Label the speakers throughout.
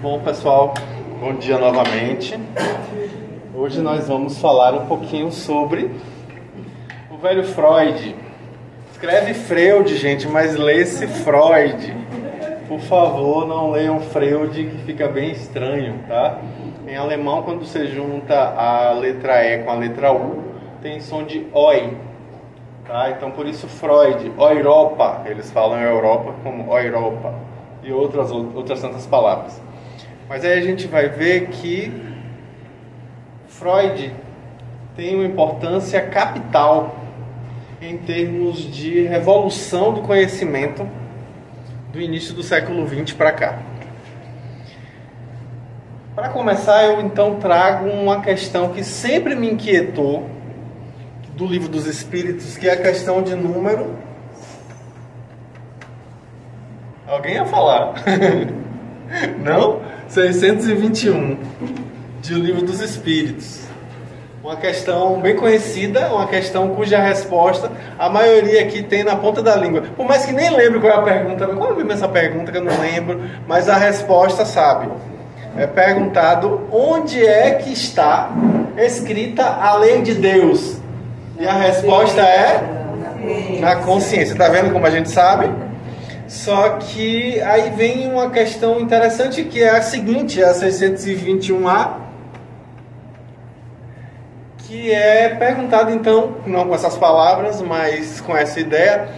Speaker 1: Bom, pessoal, bom dia novamente. Hoje nós vamos falar um pouquinho sobre o velho Freud. Escreve Freud, gente, mas lê-se Freud. Por favor, não leiam Freud, que fica bem estranho, tá? Em alemão, quando você junta a letra E com a letra U, tem som de OI, tá? Então, por isso Freud, Europa, eles falam Europa como Europa, e outras tantas palavras. Mas aí a gente vai ver que Freud tem uma importância capital em termos de revolução do conhecimento do início do século XX para cá. Para começar, eu então trago uma questão que sempre me inquietou do Livro dos Espíritos, que é a questão de número... Alguém ia falar? Não? 621 de O Livro dos Espíritos. Uma questão bem conhecida, uma questão cuja resposta a maioria aqui tem na ponta da língua. Por mais que nem lembre qual é a pergunta, qual é essa pergunta que eu não lembro, mas a resposta sabe. É perguntado onde é que está escrita a lei de Deus. E a resposta é na consciência. Está vendo como a gente sabe? Só que aí vem uma questão interessante, que é a seguinte, a 621A, que é perguntado então, não com essas palavras, mas com essa ideia,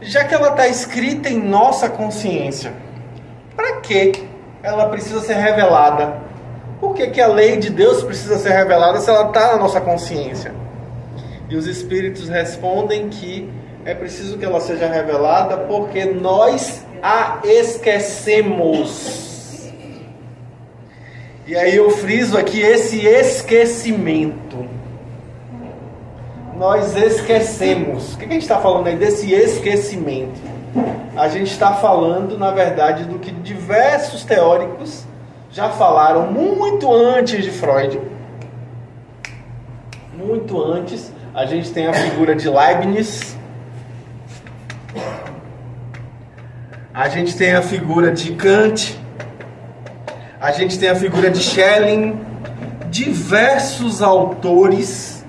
Speaker 1: já que ela está escrita em nossa consciência, para que ela precisa ser revelada? Por que a lei de Deus precisa ser revelada se ela está na nossa consciência? E os Espíritos respondem que é preciso que ela seja revelada porque nós a esquecemos. E aí eu friso aqui esse esquecimento. Nós esquecemos. O que a gente está falando aí desse esquecimento? A gente está falando, na verdade, do que diversos teóricos já falaram muito antes de Freud. Muito antes. A gente tem a figura de Leibniz. A gente tem a figura de Kant, a gente tem a figura de Schelling, diversos autores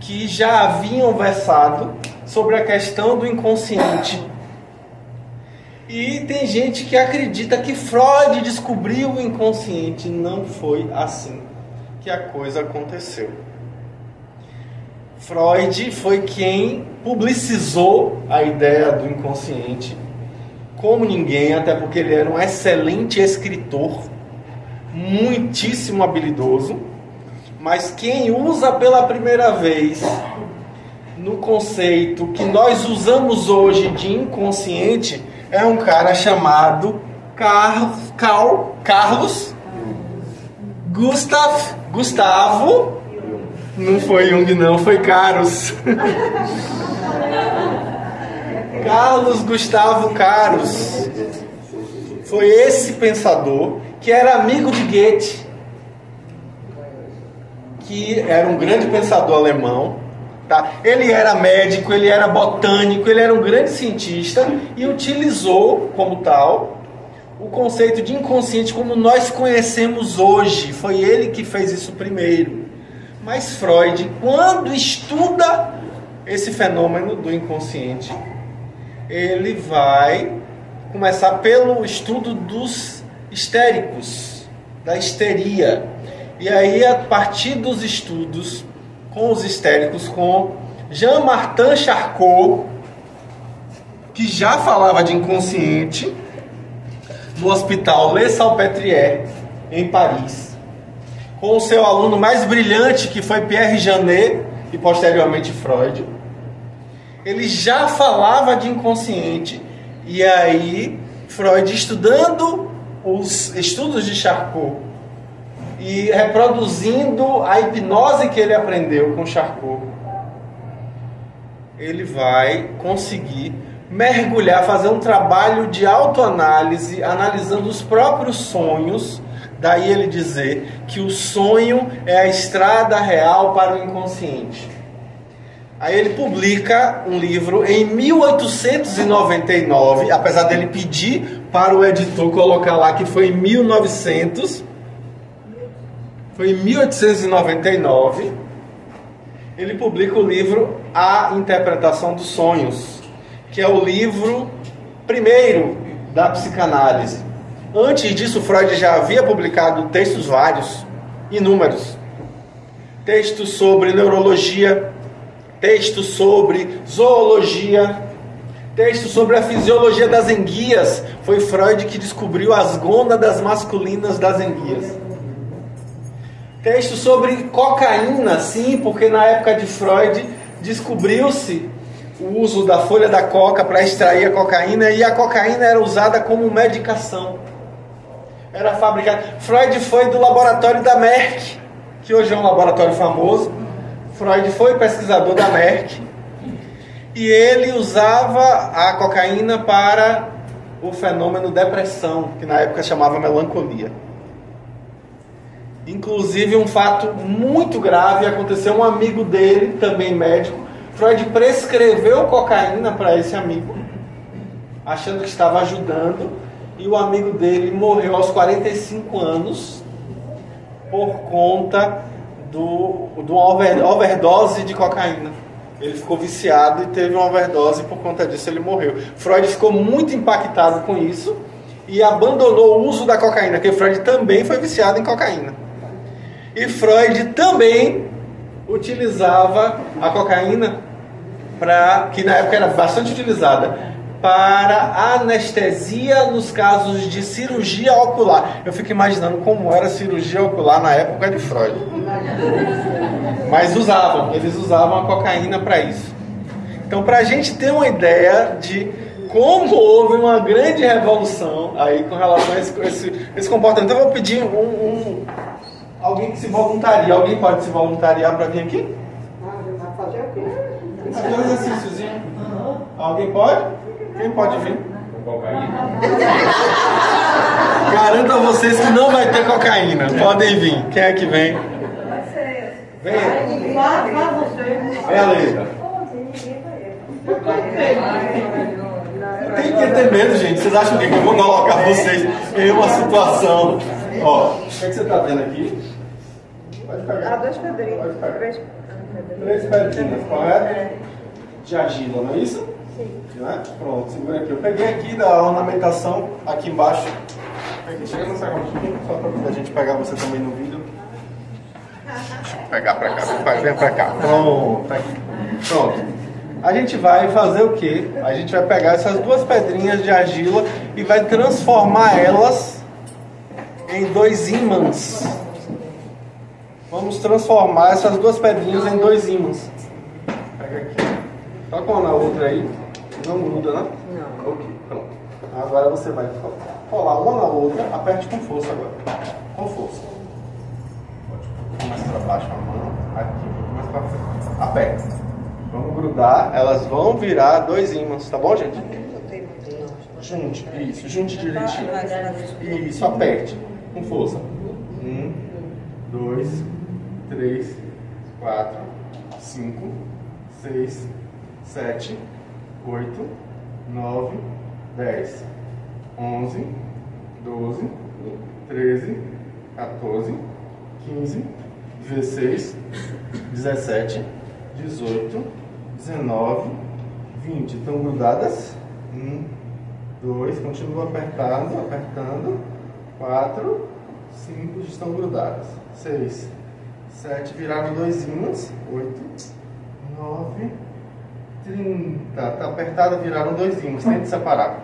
Speaker 1: que já haviam versado sobre a questão do inconsciente. E tem gente que acredita que Freud descobriu o inconsciente. Não foi assim que a coisa aconteceu. Freud foi quem publicizou a ideia do inconsciente como ninguém, até porque ele era um excelente escritor, muitíssimo habilidoso, mas quem usa pela primeira vez no conceito que nós usamos hoje de inconsciente é um cara chamado Carlos Gustavo, não foi Jung não, foi Carlos. Carlos Gustavo Caros. Foi esse pensador que era amigo de Goethe, que era um grande pensador alemão, tá? Ele era médico, ele era botânico, ele era um grande cientista e utilizou como tal o conceito de inconsciente como nós conhecemos hoje. Foi ele que fez isso primeiro. Mas Freud, quando estuda esse fenômeno do inconsciente, ele vai começar pelo estudo dos histéricos, da histeria. E aí, a partir dos estudos com os histéricos, com Jean-Martin Charcot, que já falava de inconsciente, no hospital Le Salpêtrière, em Paris, com o seu aluno mais brilhante, que foi Pierre Janet, e posteriormente Freud, ele já falava de inconsciente. E aí Freud, estudando os estudos de Charcot e reproduzindo a hipnose que ele aprendeu com Charcot, ele vai conseguir mergulhar, fazer um trabalho de autoanálise, analisando os próprios sonhos. Daí ele dizer que o sonho é a estrada real para o inconsciente. Aí ele publica um livro em 1899, apesar dele pedir para o editor colocar lá que foi em 1900. Foi em 1899. Ele publica o livro A Interpretação dos Sonhos, que é o livro primeiro da psicanálise. Antes disso, Freud já havia publicado textos vários, inúmeros. Textos sobre neurologia, textos sobre zoologia, textos sobre a fisiologia das enguias. Foi Freud que descobriu as gônadas masculinas das enguias. Textos sobre cocaína, sim, porque na época de Freud descobriu-se o uso da folha da coca para extrair a cocaína, e a cocaína era usada como medicação. Era fabricada. Freud foi do laboratório da Merck, que hoje é um laboratório famoso. Freud foi pesquisador da Merck e ele usava a cocaína para o fenômeno depressão, que na época chamava melancolia. Inclusive, um fato muito grave aconteceu. Um amigo dele, também médico, Freud prescreveu cocaína para esse amigo, achando que estava ajudando, e o amigo dele morreu aos 45 anos por conta de uma overdose de cocaína. Ele ficou viciado e teve uma overdose, e por conta disso ele morreu. Freud ficou muito impactado com isso e abandonou o uso da cocaína, porque Freud também foi viciado em cocaína. E Freud também utilizava a cocaína, que na época era bastante utilizada, para anestesia nos casos de cirurgia ocular. Eu fico imaginando como era a cirurgia ocular na época de Freud. Mas eles usavam a cocaína para isso. Então, para a gente ter uma ideia de como houve uma grande revolução aí com relação a esse comportamento. Então, eu vou pedir alguém que se voluntaria. Alguém pode se voluntariar para vir aqui?
Speaker 2: Vai fazer o quê?
Speaker 1: Fazer um exercíciozinho. Alguém pode? Quem pode vir? Garanto a vocês que não vai ter cocaína. Podem vir. Quem é que vem? Vem. Vem, Aleida. Tem que ter medo, gente. Vocês acham que eu vou colocar vocês em uma situação? Ó, o que você está vendo aqui? Pode pegar.
Speaker 2: Dois pedrinhos.
Speaker 1: Pode pegar. Três pedrinhas, correto? De argila, não é isso?
Speaker 2: Sim.
Speaker 1: Não é? Pronto, segura aqui. Eu peguei aqui da ornamentação, aqui embaixo. Aqui, chega nessa rodinha, só para a gente pegar você também no vídeo. Deixa eu pegar pra cá, vem pra cá. Pronto, aqui. Pronto. A gente vai fazer o quê? A gente vai pegar essas duas pedrinhas de argila e vai transformar elas em dois ímãs. Vamos transformar essas duas pedrinhas em dois ímãs. Pega aqui. Toca uma na outra aí. Não gruda, né?
Speaker 2: Não.
Speaker 1: Ok, pronto. Agora você vai colar uma na outra. Aperte com força agora. Com força. Pode mais para baixo a mão. Aqui, um pouco mais para frente. Aperte. Vamos grudar. Elas vão virar dois ímãs. Tá bom, gente? Junte. Isso. Junte direitinho. Isso. Aperte. Com força. 1, 2, 3, 4, 5, 6, 7, 8, 9, 10, 11, 12, 13, 14, 15, 16, 17, 18, 19, 20. Estão grudadas? 1, 2, continua apertando. 4, 5, estão grudadas. 6, 7, viraram dois ímãs. 8, 9, 30. Está apertada, viraram dois ímãs. Tente separar.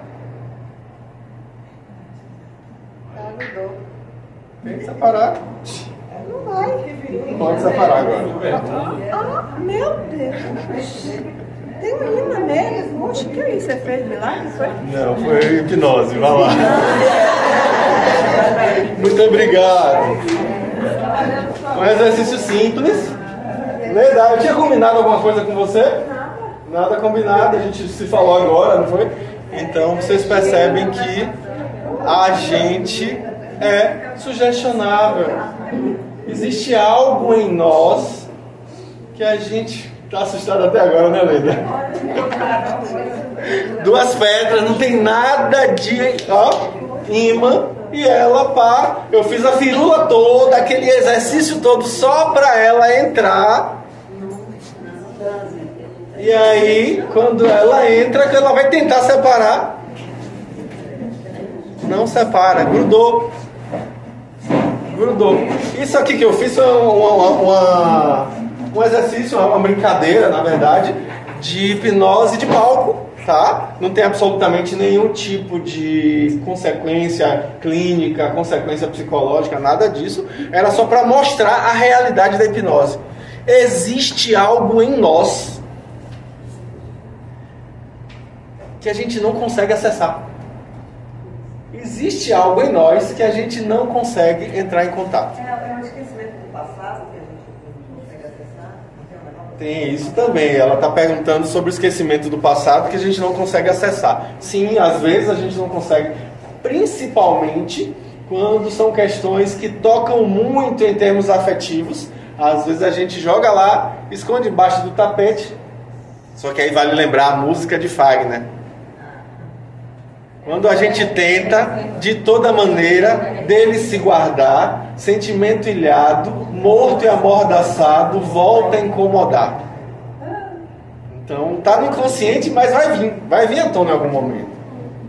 Speaker 1: Tente separar.
Speaker 2: Não vai.
Speaker 1: Pode separar agora.
Speaker 2: Meu Deus. Tem um imã nele. Poxa, que é isso? Você fez milagre? Foi?
Speaker 1: Não, foi hipnose. Vai lá. Muito obrigado. Um exercício simples. Legal. Eu tinha combinado alguma coisa com você? Nada combinado. A gente se falou agora, não foi? Então vocês percebem que a gente é sugestionável. Existe algo em nós que a gente Tá assustado até agora, né, Leda? 2 pedras, não tem nada de imã. E ela, pá, eu fiz a firula toda, aquele exercício todo só pra ela entrar. E aí, quando ela entra, ela vai tentar separar. Não separa, grudou. Isso aqui que eu fiz foi um exercício, uma brincadeira, na verdade, de hipnose de palco, tá? Não tem absolutamente nenhum tipo de consequência clínica, consequência psicológica, nada disso. Era só para mostrar a realidade da hipnose. Existe algo em nós que a gente não consegue acessar. Existe algo em nós que a gente não consegue entrar em contato.
Speaker 2: É um esquecimento do passado que a gente não consegue acessar?
Speaker 1: Tem isso também. Ela está perguntando sobre o esquecimento do passado que a gente não consegue acessar. Sim, às vezes a gente não consegue, principalmente quando são questões que tocam muito em termos afetivos. Às vezes a gente joga lá, esconde embaixo do tapete. Só que aí vale lembrar a música de Fagner. Quando a gente tenta, de toda maneira, dele se guardar, sentimento ilhado, morto e amordaçado, volta a incomodar. Então, está no inconsciente, mas vai vir à tona em algum momento.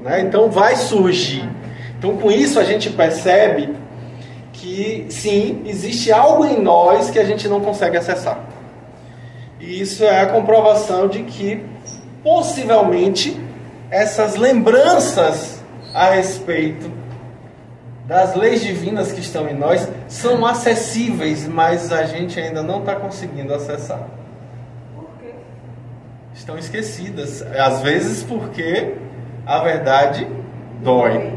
Speaker 1: Né? Então, vai surgir. Então, com isso, a gente percebe que, sim, existe algo em nós que a gente não consegue acessar. E isso é a comprovação de que, possivelmente, essas lembranças a respeito das leis divinas que estão em nós são acessíveis, mas a gente ainda não está conseguindo acessar.
Speaker 2: Por quê?
Speaker 1: Estão esquecidas. Às vezes porque a verdade dói.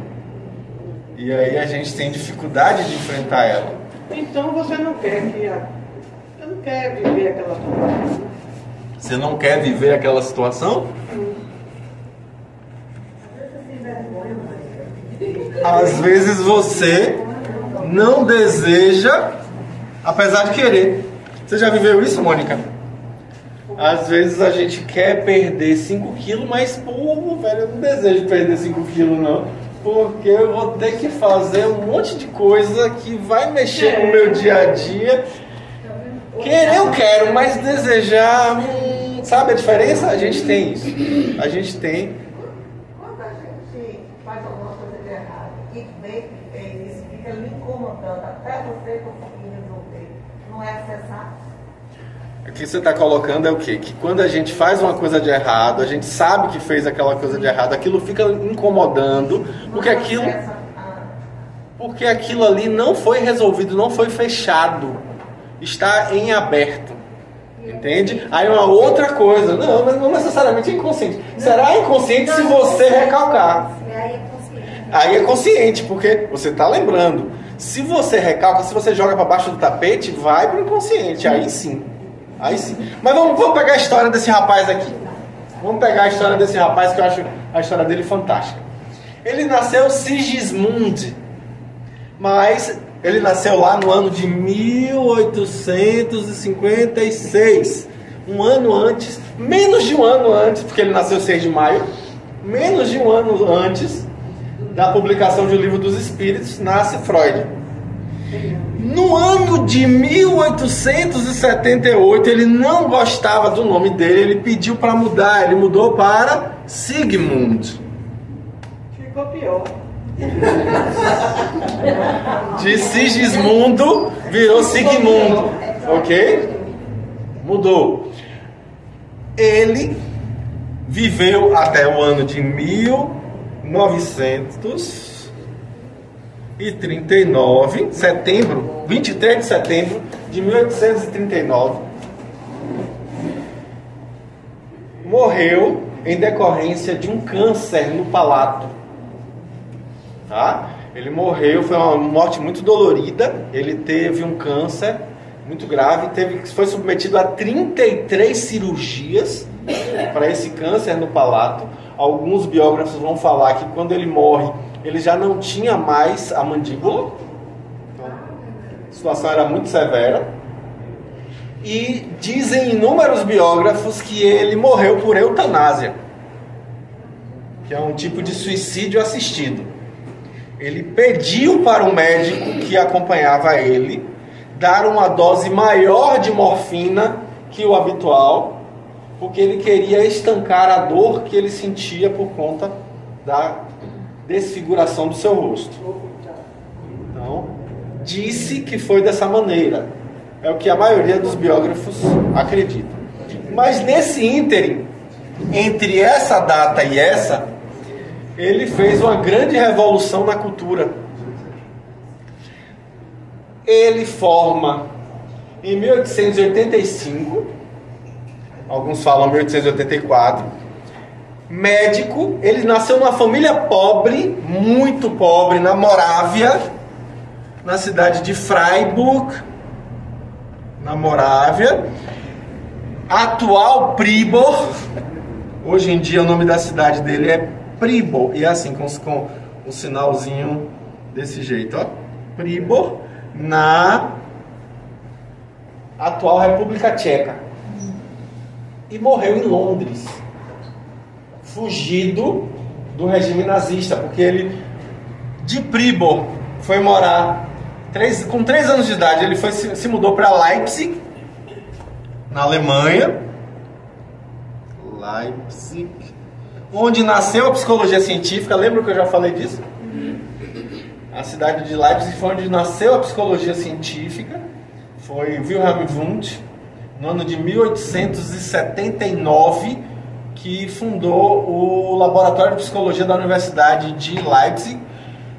Speaker 1: E aí a gente tem dificuldade de enfrentar ela.
Speaker 3: Então você não quer você não quer viver aquela situação.
Speaker 1: Você não quer viver aquela situação? Às vezes você não deseja, apesar de querer. Você já viveu isso, Mônica? Às vezes a gente quer perder 5 quilos, mas, pô, velho, eu não desejo perder 5 quilos, não. Porque eu vou ter que fazer um monte de coisa que vai mexer no meu dia a dia. Querer eu quero, mas desejar, sabe a diferença? A gente tem isso. A gente tem.
Speaker 2: Quando a gente faz alguma coisa de errado e vê que fez isso, fica lhe incomodando até você conseguir resolver, não é acessar?
Speaker 1: O que você está colocando é o quê? Que quando a gente faz uma coisa de errado, a gente sabe que fez aquela coisa de errado, aquilo fica incomodando, porque aquilo ali não foi resolvido, não foi fechado, está em aberto, entende? Aí uma outra coisa, não necessariamente é inconsciente, será inconsciente se você recalcar. Aí é consciente, porque você está lembrando. Se você recalca, se você joga para baixo do tapete, vai para o inconsciente, aí sim. Aí sim. Mas vamos pegar a história desse rapaz aqui. Vamos pegar a história desse rapaz, que eu acho a história dele fantástica. Ele nasceu Sigismund, mas ele nasceu lá no ano de 1856. Um ano antes, menos de um ano antes, porque ele nasceu 6 de maio, menos de um ano antes da publicação de O Livro dos Espíritos, nasce Freud. No ano de 1878, ele não gostava do nome dele, ele pediu para mudar, ele mudou para Sigmund.
Speaker 3: Ficou pior.
Speaker 1: De Sigismundo virou Sigmundo, ok? Mudou. Ele viveu até o ano de 1939, setembro, 23 de setembro de 1839, morreu em decorrência de um câncer no palato. Tá? Ele morreu, foi uma morte muito dolorida. Ele teve um câncer muito grave, foi submetido a 33 cirurgias para esse câncer no palato. Alguns biógrafos vão falar que quando ele morre, ele já não tinha mais a mandíbula. Então, a situação era muito severa. E dizem inúmeros biógrafos que ele morreu por eutanásia, que é um tipo de suicídio assistido. Ele pediu para o médico que acompanhava ele dar uma dose maior de morfina que o habitual, porque ele queria estancar a dor que ele sentia por conta da desfiguração do seu rosto. Então, disse que foi dessa maneira. É o que a maioria dos biógrafos acredita. Mas nesse ínterim, entre essa data e essa, ele fez uma grande revolução na cultura. Ele forma em 1885, alguns falam 1884, médico. Ele nasceu numa família pobre, muito pobre, na Morávia, na cidade de Freiburg, na Morávia, atual Pribor. Hoje em dia o nome da cidade dele é Pribor, e é assim, com um sinalzinho desse jeito, ó. Pribor, na atual República Tcheca. E morreu em Londres, fugido do regime nazista, porque ele, de Pribor, foi morar, com 3 anos de idade, ele se mudou para Leipzig, na Alemanha. Leipzig, onde nasceu a psicologia científica. Lembra que eu já falei disso? A cidade de Leipzig foi onde nasceu a psicologia científica. Foi Wilhelm Wundt, no ano de 1879, que fundou o Laboratório de Psicologia da Universidade de Leipzig,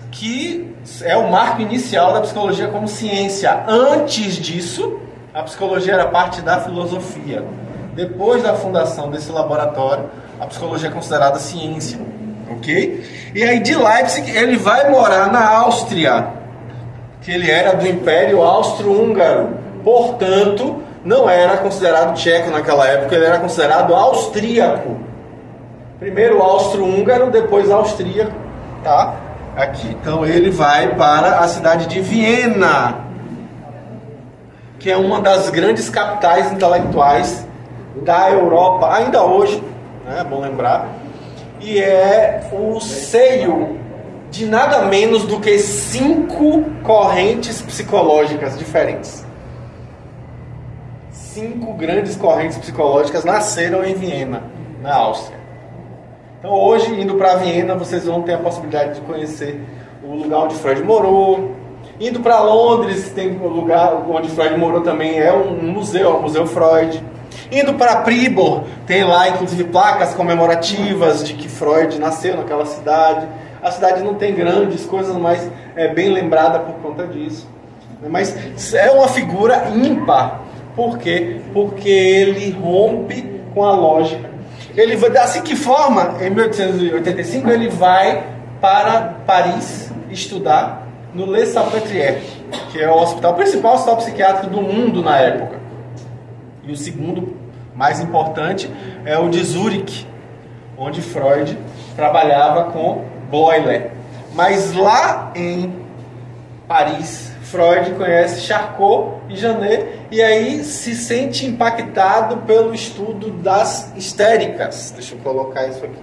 Speaker 1: que é o marco inicial da psicologia como ciência. Antes disso, a psicologia era parte da filosofia. Depois da fundação desse laboratório, a psicologia é considerada ciência, ok? E aí de Leipzig ele vai morar na Áustria, que ele era do Império Austro-Húngaro, portanto não era considerado tcheco naquela época, ele era considerado austríaco. Primeiro austro-húngaro, depois austríaco, tá? Aqui. Então ele vai para a cidade de Viena, que é uma das grandes capitais intelectuais da Europa, ainda hoje, né, é bom lembrar, e é o seio de nada menos do que 5 correntes psicológicas diferentes. 5 grandes correntes psicológicas nasceram em Viena, na Áustria. Então hoje, indo para Viena, vocês vão ter a possibilidade de conhecer o lugar onde Freud morou. Indo para Londres, tem um lugar onde Freud morou também, é um museu, é o Museu Freud. Indo para Pribor, tem lá inclusive placas comemorativas de que Freud nasceu naquela cidade. A cidade não tem grandes coisas, mas é bem lembrada por conta disso. Mas é uma figura ímpar. Por quê? Porque ele rompe com a lógica. Ele vai, assim que forma, em 1885, ele vai para Paris estudar no Le Salpêtrière, que é o principal hospital psiquiátrico do mundo na época. E o segundo, mais importante, é o de Zurique, onde Freud trabalhava com Bleuler. Mas lá em Paris, Freud conhece Charcot e Janet, e aí se sente impactado pelo estudo das histéricas. Deixa eu colocar isso aqui.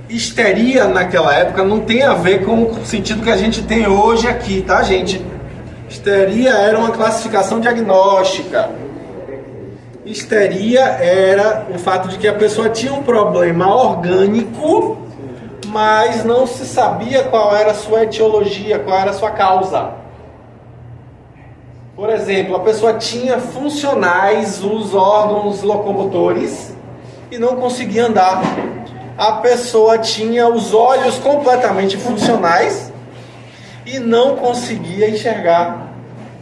Speaker 1: Histeria naquela época não tem a ver com o sentido que a gente tem hoje aqui, tá, gente? Histeria era uma classificação diagnóstica. Histeria era o fato de que a pessoa tinha um problema orgânico, mas não se sabia qual era a sua etiologia, qual era a sua causa. Por exemplo, a pessoa tinha funcionais os órgãos locomotores e não conseguia andar. A pessoa tinha os olhos completamente funcionais e não conseguia enxergar.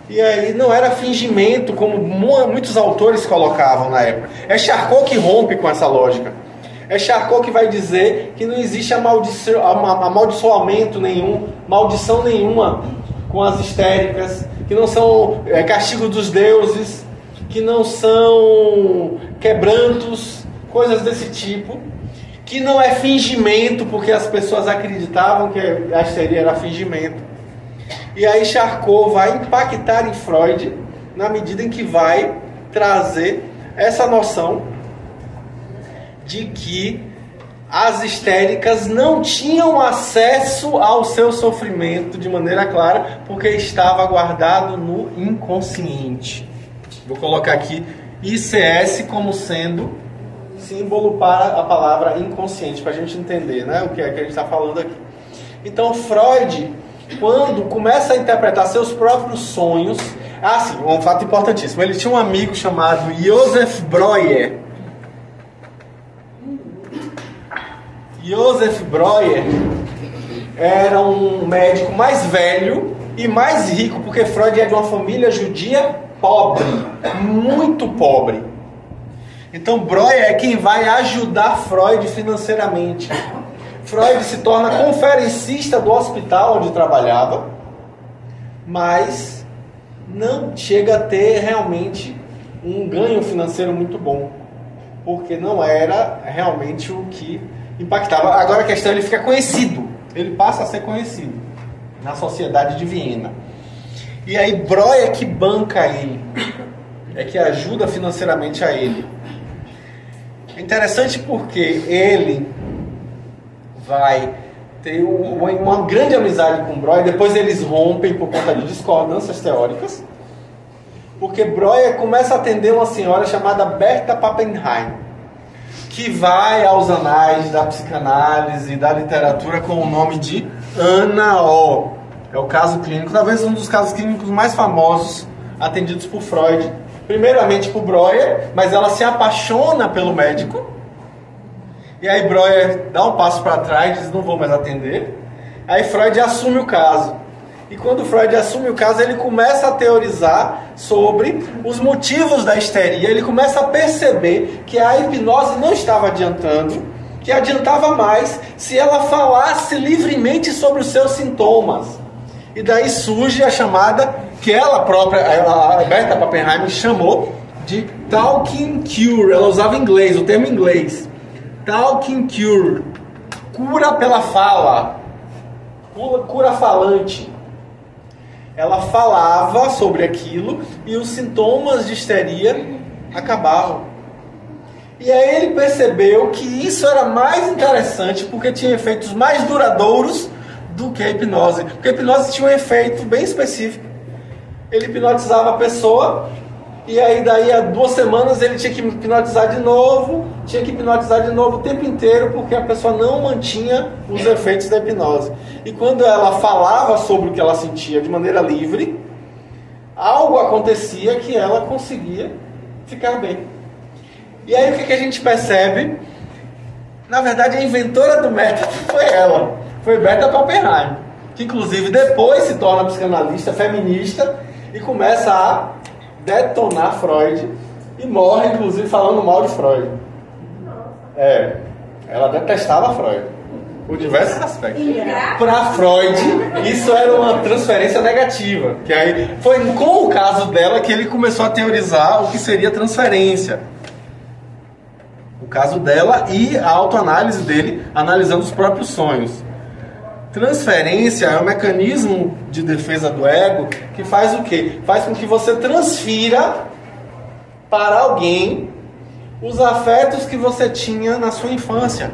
Speaker 1: E aí não era fingimento, como muitos autores colocavam na época. É Charcot que rompe com essa lógica. É Charcot que vai dizer que não existe amaldiçoamento nenhum, maldição nenhuma com as histéricas, que não são castigo dos deuses, que não são quebrantos, coisas desse tipo, que não é fingimento, porque as pessoas acreditavam que a histeria era fingimento. E aí Charcot vai impactar em Freud na medida em que vai trazer essa noção de que as histéricas não tinham acesso ao seu sofrimento de maneira clara, porque estava guardado no inconsciente. Vou colocar aqui ICS como sendo símbolo para a palavra inconsciente, para a gente entender, né, o que é que a gente está falando aqui. Então Freud, quando começa a interpretar seus próprios sonhos... Ah, sim, um fato importantíssimo. Ele tinha um amigo chamado Joseph Breuer. Joseph Breuer era um médico mais velho e mais rico, porque Freud é de uma família judia pobre, muito pobre. Então Breuer é quem vai ajudar Freud financeiramente. Freud se torna conferencista do hospital onde trabalhava, mas não chega a ter realmente um ganho financeiro muito bom, porque não era realmente o que impactava. Agora a questão é, ele fica conhecido, ele passa a ser conhecido na sociedade de Viena. E aí Breuer é que banca ele, é que ajuda financeiramente a ele. É interessante porque ele vai ter uma grande amizade com Breuer, depois eles rompem por conta de discordâncias teóricas, porque Breuer começa a atender uma senhora chamada Berta Pappenheim, que vai aos anais da psicanálise e da literatura com o nome de Ana O. É o caso clínico, talvez um dos casos clínicos mais famosos atendidos por Freud. Primeiramente por Breuer, mas ela se apaixona pelo médico. E aí Breuer dá um passo para trás, diz, não vou mais atender. Aí Freud assume o caso. E quando Freud assume o caso, ele começa a teorizar sobre os motivos da histeria. Ele começa a perceber que a hipnose não estava adiantando, que adiantava mais se ela falasse livremente sobre os seus sintomas. E daí surge a chamada, que ela própria, a Berta Pappenheim, chamou de talking cure. Ela usava inglês, o termo inglês. Talking cure. Cura pela fala. Cura falante. Ela falava sobre aquilo e os sintomas de histeria acabavam. E aí ele percebeu que isso era mais interessante porque tinha efeitos mais duradouros do que a hipnose. Porque a hipnose tinha um efeito bem específico. Ele hipnotizava a pessoa e aí daí a 2 semanas ele tinha que hipnotizar de novo, o tempo inteiro, porque a pessoa não mantinha os efeitos da hipnose. E quando ela falava sobre o que ela sentia de maneira livre, algo acontecia que ela conseguia ficar bem. E aí o que a gente percebe? Na verdade a inventora do método foi ela, foi Berta Pappenheim, que inclusive depois se torna psicanalista feminista e começa a detonar Freud e morre inclusive falando mal de Freud. Ela detestava Freud por diversos aspectos. Para Freud isso era uma transferência negativa, que aí foi com o caso dela que ele começou a teorizar o que seria transferência. O caso dela e a autoanálise dele, analisando os próprios sonhos. Transferência é um mecanismo de defesa do ego que faz o quê? Faz com que você transfira para alguém os afetos que você tinha na sua infância.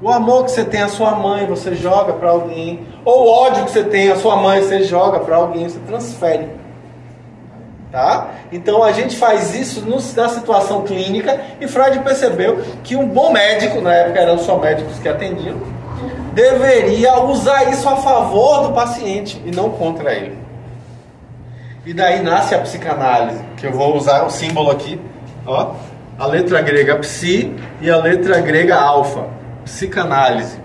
Speaker 1: O amor que você tem à sua mãe, você joga para alguém. Ou o ódio que você tem à sua mãe, você joga para alguém, você transfere. Tá? Então a gente faz isso na situação clínica e Freud percebeu que um bom médico, na época eram só médicos que atendiam, deveria usar isso a favor do paciente e não contra ele. E daí nasce a psicanálise, que eu vou usar o símbolo aqui, ó, a letra grega psi e a letra grega alfa, psicanálise.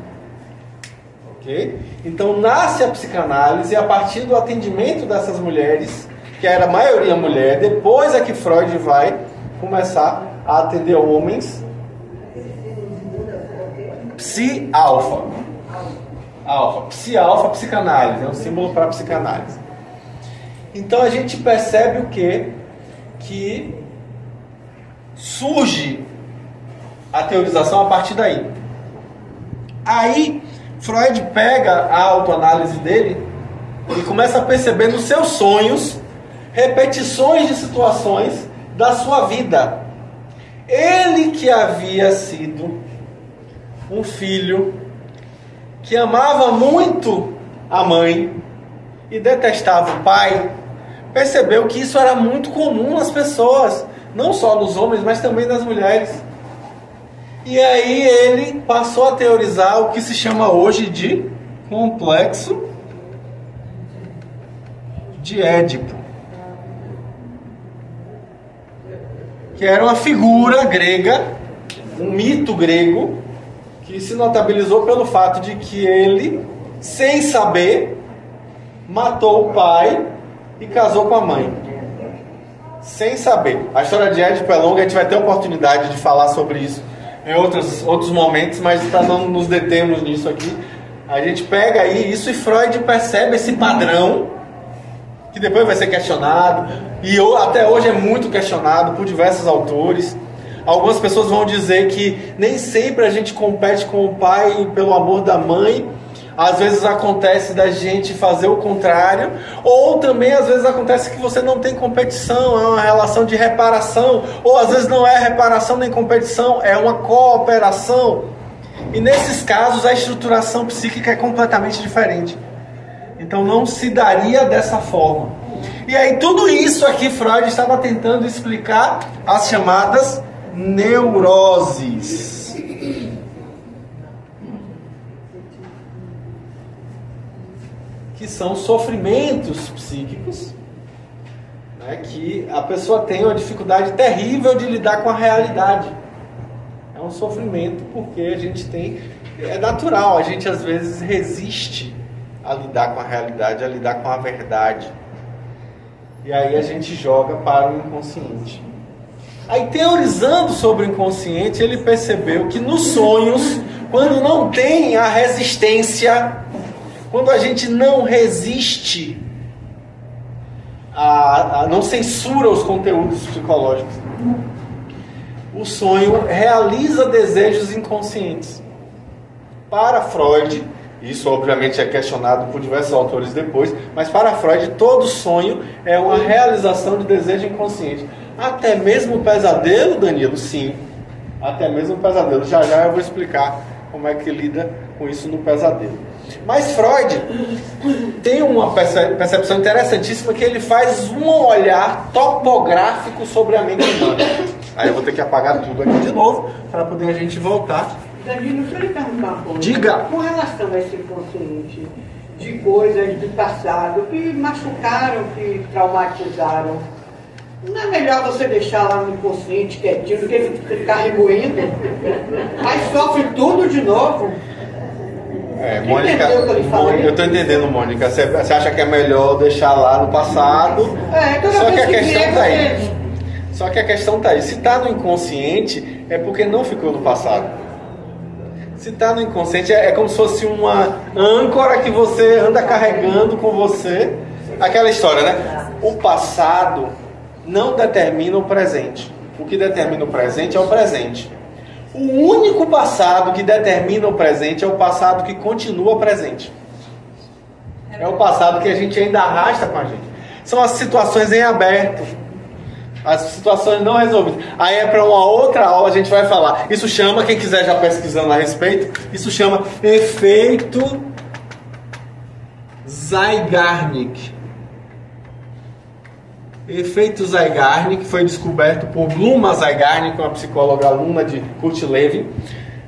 Speaker 1: Ok? Então nasce a psicanálise a partir do atendimento dessas mulheres, que era a maioria mulher. Depois é que Freud vai começar a atender homens. Psi-alfa. Psi-alfa, psicanálise. É um símbolo para a psicanálise. Então a gente percebe o quê? Que surge a teorização a partir daí. Aí Freud pega a autoanálise dele e começa a perceber nos seus sonhos repetições de situações da sua vida. Ele que havia sido um filho que amava muito a mãe e detestava o pai, percebeu que isso era muito comum nas pessoas, não só nos homens, mas também nas mulheres. E aí ele passou a teorizar o que se chama hoje de complexo de Édipo, que era uma figura grega, um mito grego, que se notabilizou pelo fato de que ele, sem saber, matou o pai e casou com a mãe. Sem saber. A história de Édipo é longa, a gente vai ter oportunidade de falar sobre isso em outros momentos, mas para não nos determos nisso aqui, a gente pega aí isso e Freud percebe esse padrão, que depois vai ser questionado, e até hoje é muito questionado por diversos autores. Algumas pessoas vão dizer que nem sempre a gente compete com o pai pelo amor da mãe. Às vezes acontece da gente fazer o contrário, ou também às vezes acontece que você não tem competição, é uma relação de reparação, ou às vezes não é reparação nem competição, é uma cooperação. E nesses casos a estruturação psíquica é completamente diferente. Então não se daria dessa forma. E aí tudo isso aqui Freud estava tentando explicar as chamadas neuroses. Que são sofrimentos psíquicos, né, que a pessoa tem uma dificuldade terrível de lidar com a realidade. É um sofrimento porque a gente tem... É natural, a gente às vezes resiste a lidar com a realidade, a lidar com a verdade. E aí a gente joga para o inconsciente. Aí teorizando sobre o inconsciente, ele percebeu que nos sonhos, quando não tem a resistência... Quando a gente não resiste, não censura os conteúdos psicológicos, o sonho realiza desejos inconscientes. Para Freud, isso obviamente é questionado por diversos autores depois, mas para Freud todo sonho é uma realização de desejo inconsciente. Até mesmo o pesadelo, Danilo, sim. Até mesmo o pesadelo. Já eu vou explicar como é que lida com isso no pesadelo. Mas Freud tem uma percepção interessantíssima, que ele faz um olhar topográfico sobre a mente humana. Aí eu vou ter que apagar tudo aqui de novo para poder a gente voltar.
Speaker 3: Danilo, deixa eu lhe perguntar uma coisa.
Speaker 1: Diga.
Speaker 3: Com relação a esse inconsciente de coisas do passado que machucaram, que traumatizaram, não é melhor você deixar lá no inconsciente quietinho do que ele ficar remoendo? Aí sofre tudo de novo.
Speaker 1: Mônica, eu estou entendendo, Mônica. Você acha que é melhor deixar lá no passado? Só que a questão está aí. Só que a questão está aí. Se está no inconsciente, é porque não ficou no passado. Se está no inconsciente, é como se fosse uma âncora que você anda carregando com você. Aquela história, né? O passado não determina o presente. O que determina o presente é o presente. O único passado que determina o presente é o passado que continua presente. É o passado que a gente ainda arrasta com a gente. São as situações em aberto. As situações não resolvidas. Aí é para uma outra aula a gente vai falar. Isso chama, quem quiser já pesquisando a respeito, isso chama efeito Zeigarnik. Efeito Zeigarnik foi descoberto por Bluma Zeigarnik, uma psicóloga aluna de Kurt Lewin.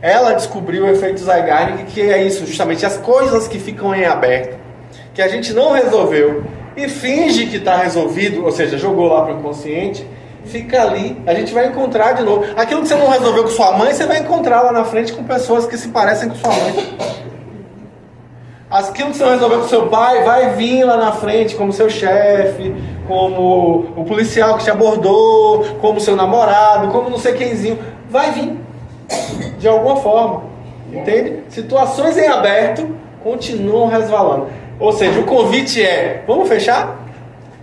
Speaker 1: Ela descobriu o efeito Zeigarnik, que é isso, justamente as coisas que ficam em aberto, que a gente não resolveu e finge que está resolvido, ou seja, jogou lá para o inconsciente, fica ali, a gente vai encontrar de novo. Aquilo que você não resolveu com sua mãe, você vai encontrar lá na frente com pessoas que se parecem com sua mãe. Aquilo que você não resolveu com seu pai vai vir lá na frente como seu chefe, como o policial que te abordou, como seu namorado, como não sei quemzinho. Vai vir de alguma forma, entende? Situações em aberto continuam resvalando. Ou seja, o convite é: vamos fechar?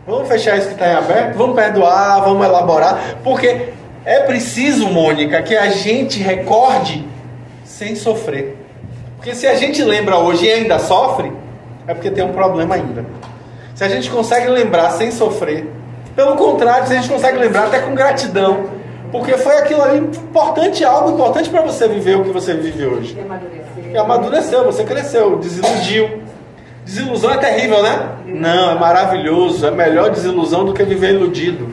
Speaker 1: Vamos fechar isso que está em aberto? Vamos perdoar, vamos elaborar. Porque é preciso, Mônica, que a gente recorde sem sofrer. Porque se a gente lembra hoje e ainda sofre, é porque tem um problema ainda. Se a gente consegue lembrar sem sofrer, pelo contrário, se a gente consegue lembrar até com gratidão, porque foi aquilo ali importante, algo importante para você viver o que você vive hoje. E amadureceu, você cresceu, desiludiu. Desilusão é terrível, né? Não, é maravilhoso. É melhor desilusão do que viver iludido.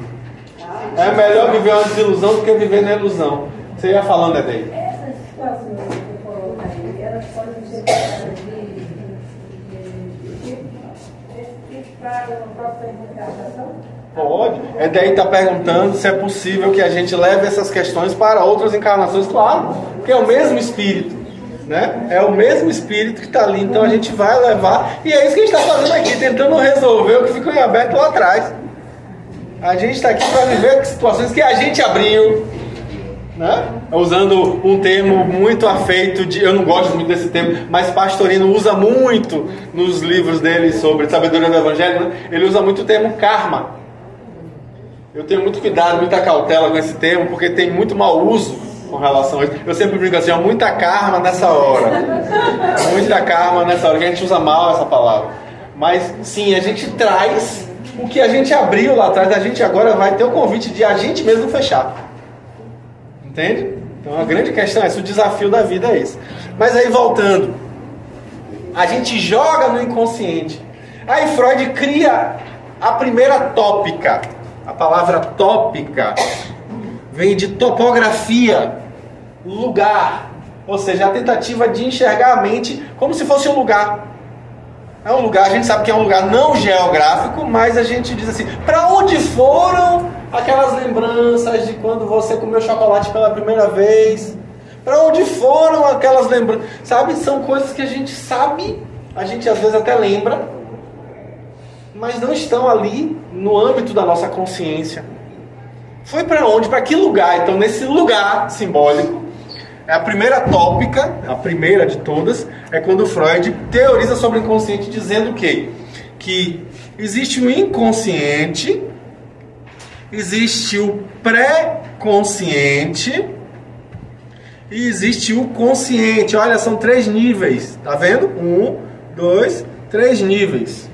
Speaker 1: É melhor viver uma desilusão do que viver na ilusão. Você ia falando, Edei?
Speaker 4: Essas situações que você falou aí, elas podem ser para uma próxima reencarnação?
Speaker 1: Pode. Edei está perguntando se é possível que a gente leve essas questões para outras encarnações. Claro, porque é o mesmo espírito, né? É o mesmo espírito que está ali. Então a gente vai levar. E é isso que a gente está fazendo aqui, tentando resolver o que ficou em aberto lá atrás. A gente está aqui para viver situações que a gente abriu, né? Usando um termo muito afeito de... Eu não gosto muito desse termo, mas Pastorino usa muito nos livros dele sobre sabedoria do Evangelho, né? Ele usa muito o termo karma. Eu tenho muito cuidado, muita cautela com esse termo, porque tem muito mau uso com relação a isso. Eu sempre brinco assim, ó, muita karma nessa hora. Muita karma nessa hora, que a gente usa mal essa palavra. Mas sim, a gente traz o que a gente abriu lá atrás, a gente agora vai ter o convite de a gente mesmo fechar. Entende? Então a grande questão é essa, o desafio da vida é esse. Mas aí voltando, a gente joga no inconsciente. Aí Freud cria a primeira tópica. A palavra tópica vem de topografia, lugar. Ou seja, a tentativa de enxergar a mente como se fosse um lugar. É um lugar, a gente sabe que é um lugar não geográfico, mas a gente diz assim, para onde foram aquelas lembranças de quando você comeu chocolate pela primeira vez? Para onde foram aquelas lembranças? Sabe, são coisas que a gente sabe, a gente às vezes até lembra, mas não estão ali no âmbito da nossa consciência. Foi para onde? Para que lugar? Então, nesse lugar simbólico, é a primeira tópica, a primeira de todas, é quando Freud teoriza sobre o inconsciente, dizendo o quê? Que existe o inconsciente, existe o pré-consciente e existe o consciente. Olha, são 3 níveis, tá vendo? 1, 2, 3 níveis.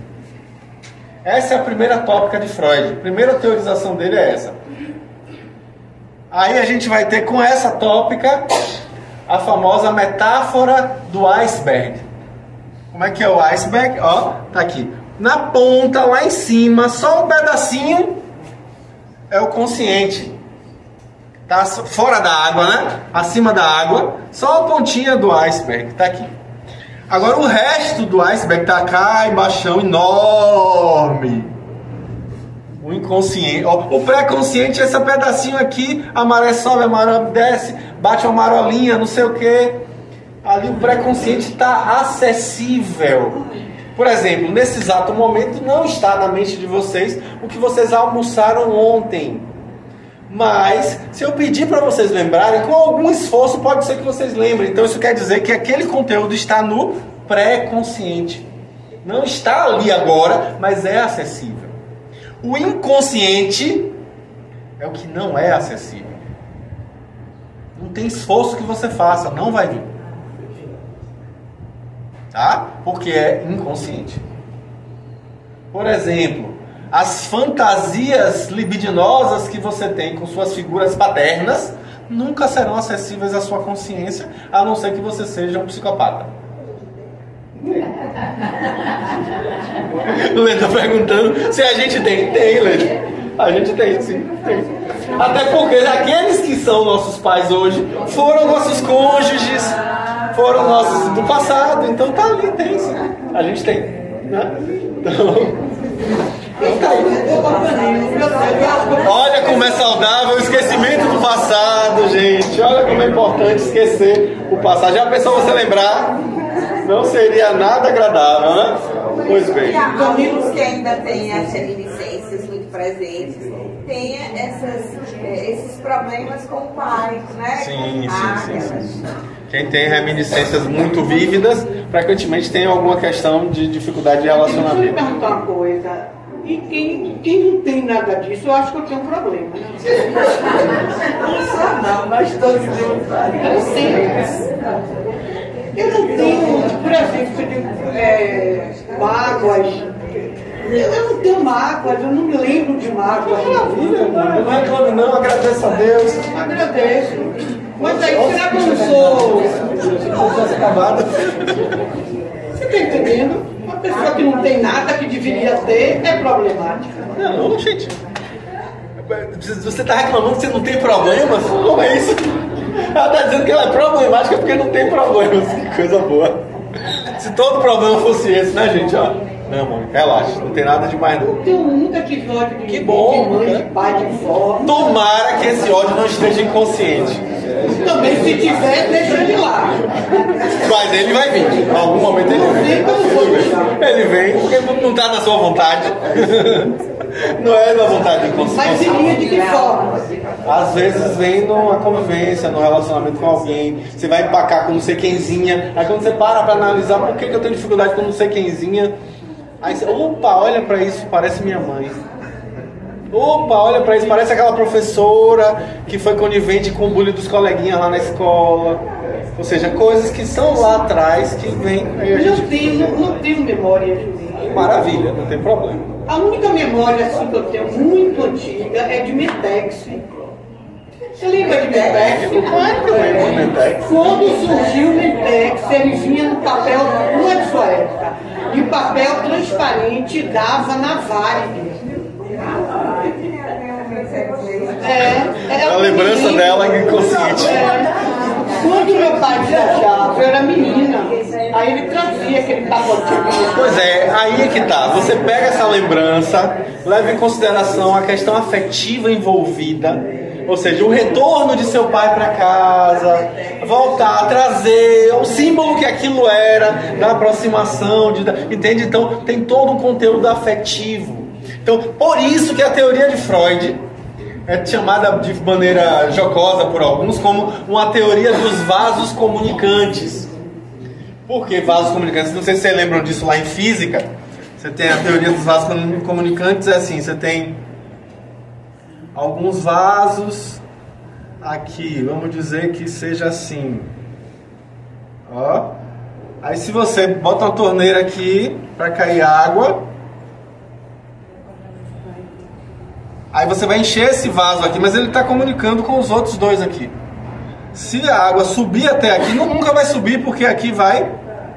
Speaker 1: Essa é a primeira tópica de Freud. A primeira teorização dele é essa. Aí a gente vai ter com essa tópica a famosa metáfora do iceberg. Como é que é o iceberg? Ó, tá aqui. Na ponta, lá em cima, só um pedacinho é o consciente. Tá fora da água, né? Acima da água, só a pontinha do iceberg. Tá aqui. Agora o resto do iceberg tá cá embaixo, enorme. O inconsciente, ó, o pré-consciente é esse pedacinho aqui, a maré sobe, a maré desce, bate uma marolinha, não sei o que. Ali o pré-consciente está acessível. Por exemplo, nesse exato momento não está na mente de vocês o que vocês almoçaram ontem. Mas, se eu pedir para vocês lembrarem, com algum esforço pode ser que vocês lembrem. Então isso quer dizer que aquele conteúdo está no pré-consciente. Não está ali agora, mas é acessível. O inconsciente é o que não é acessível. Não tem esforço que você faça, não vai vir. Tá? Porque é inconsciente. Por exemplo, as fantasias libidinosas que você tem com suas figuras paternas nunca serão acessíveis à sua consciência, a não ser que você seja um psicopata. O Lê está perguntando se a gente tem. Tem, Lê. A gente tem, sim. Tem. Até porque aqueles que são nossos pais hoje foram nossos cônjuges, foram nossos do passado. Então tá ali, tem sim. A gente tem. Né? Então tá aí. Olha como é saudável o esquecimento do passado, gente. Olha como é importante esquecer o passado. Já pensou você lembrar? Não seria nada agradável, né? Pois bem.
Speaker 2: E amigos que ainda têm as reminiscências muito presentes, tem esses problemas com o pai, né?
Speaker 1: Sim. Quem tem reminiscências muito vívidas, frequentemente tem alguma questão de dificuldade de relacionamento.
Speaker 3: Deixa eu perguntar uma coisa. E quem não tem nada disso, eu acho que eu tenho um problema. Né?
Speaker 2: Não, nós todos temos vários.
Speaker 3: Eu não tenho, por exemplo, pai mágoas. Eu não tenho mágoas, eu não me lembro de mágoas.
Speaker 1: Não reclame não, agradeço a Deus.
Speaker 3: Agradeço. Mas aí, será que eu não sou...
Speaker 1: Acabada.
Speaker 3: Você está entendendo? Uma pessoa que não tem nada que deveria ter é problemática.
Speaker 1: Não, gente. Você está reclamando que você não tem problemas? Como é isso? Ela está dizendo que ela é problemática porque não tem problemas. Que coisa boa. Se todo problema fosse esse, né, gente? Ó. Não, mãe, relaxa, não tem nada demais não.
Speaker 3: Eu nunca tive ódio de,
Speaker 1: que bom,
Speaker 3: de mãe, de pai, de vó.
Speaker 1: Tomara que esse ódio não esteja inconsciente.
Speaker 3: Também, se tiver, deixa ele lá.
Speaker 1: Mas ele vai vir. Em algum momento ele vem. Ele vem porque não está na sua vontade. Não é na vontade inconsciente.
Speaker 3: Mas viria de que forma?
Speaker 1: Às vezes vem numa convivência, num relacionamento com alguém. Você vai empacar com não sei quemzinha. Aí quando você para analisar por que eu tenho dificuldade com não sei quemzinha, aí você, opa, olha pra isso, parece minha mãe. Opa, olha pra isso, parece aquela professora que foi conivente com o bullying dos coleguinhas lá na escola. Ou seja, coisas que são lá atrás que vem.
Speaker 3: Não tenho memória, Julinho.
Speaker 1: Maravilha, não tem problema.
Speaker 3: A única memória assim, que eu tenho muito antiga é de Mentex. Você lembra de Mentex?
Speaker 1: Claro que eu lembro de Mentex.
Speaker 3: Quando surgiu o Mentex, ele vinha no papel, não é de sua época, de papel transparente, dava na Varig.
Speaker 1: A lembrança dela é inconsciente.
Speaker 3: Quando meu pai viajava, eu era menina, aí ele trazia aquele pacotinho.
Speaker 1: Pois é, aí é que tá. Você pega essa lembrança, leva em consideração a questão afetiva envolvida, ou seja, o retorno de seu pai para casa, voltar, trazer o símbolo que aquilo era, da aproximação, entende? Então tem todo um conteúdo afetivo. Então, por isso que a teoria de Freud é chamada de maneira jocosa por alguns como uma teoria dos vasos comunicantes. Por que vasos comunicantes? Não sei se vocês lembram disso lá em física. Você tem a teoria dos vasos comunicantes, é assim, você tem alguns vasos aqui, vamos dizer que seja assim. Ó. Aí se você bota uma torneira aqui para cair água, aí você vai encher esse vaso aqui, mas ele está comunicando com os outros dois aqui. Se a água subir até aqui, nunca vai subir porque aqui vai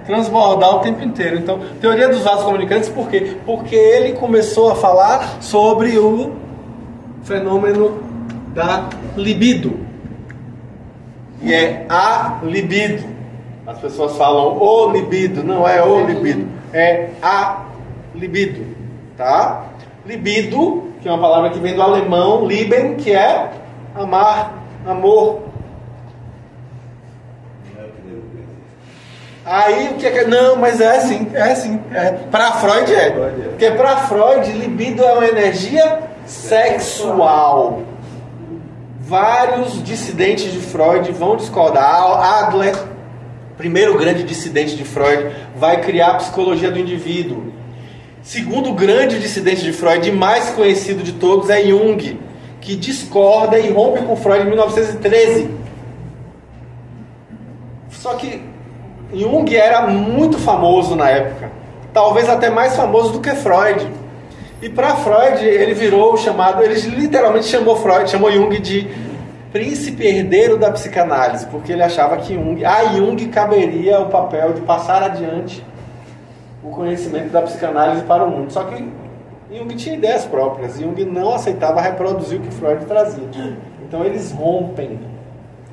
Speaker 1: transbordar o tempo inteiro. Então, teoria dos vasos comunicantes, por quê? Porque ele começou a falar sobre o fenômeno da libido. E é a libido. As pessoas falam o libido, não é o libido, é a libido, tá? Libido, que é uma palavra que vem do alemão, lieben, que é amar, amor. Aí o que é que... Não, mas é assim. Para Freud é. Porque para Freud, libido é uma energia sexual. Vários dissidentes de Freud vão discordar. Adler, primeiro grande dissidente de Freud, vai criar a psicologia do indivíduo. Segundo grande dissidente de Freud, e mais conhecido de todos, é Jung, que discorda e rompe com Freud em 1913. Só que Jung era muito famoso na época, talvez até mais famoso do que Freud. E para Freud, ele virou o chamado, ele literalmente chamou Jung de príncipe herdeiro da psicanálise, porque ele achava que a Jung caberia o papel de passar adiante o conhecimento da psicanálise para o mundo. Só que Jung tinha ideias próprias. Jung não aceitava reproduzir o que Freud trazia. Então eles rompem.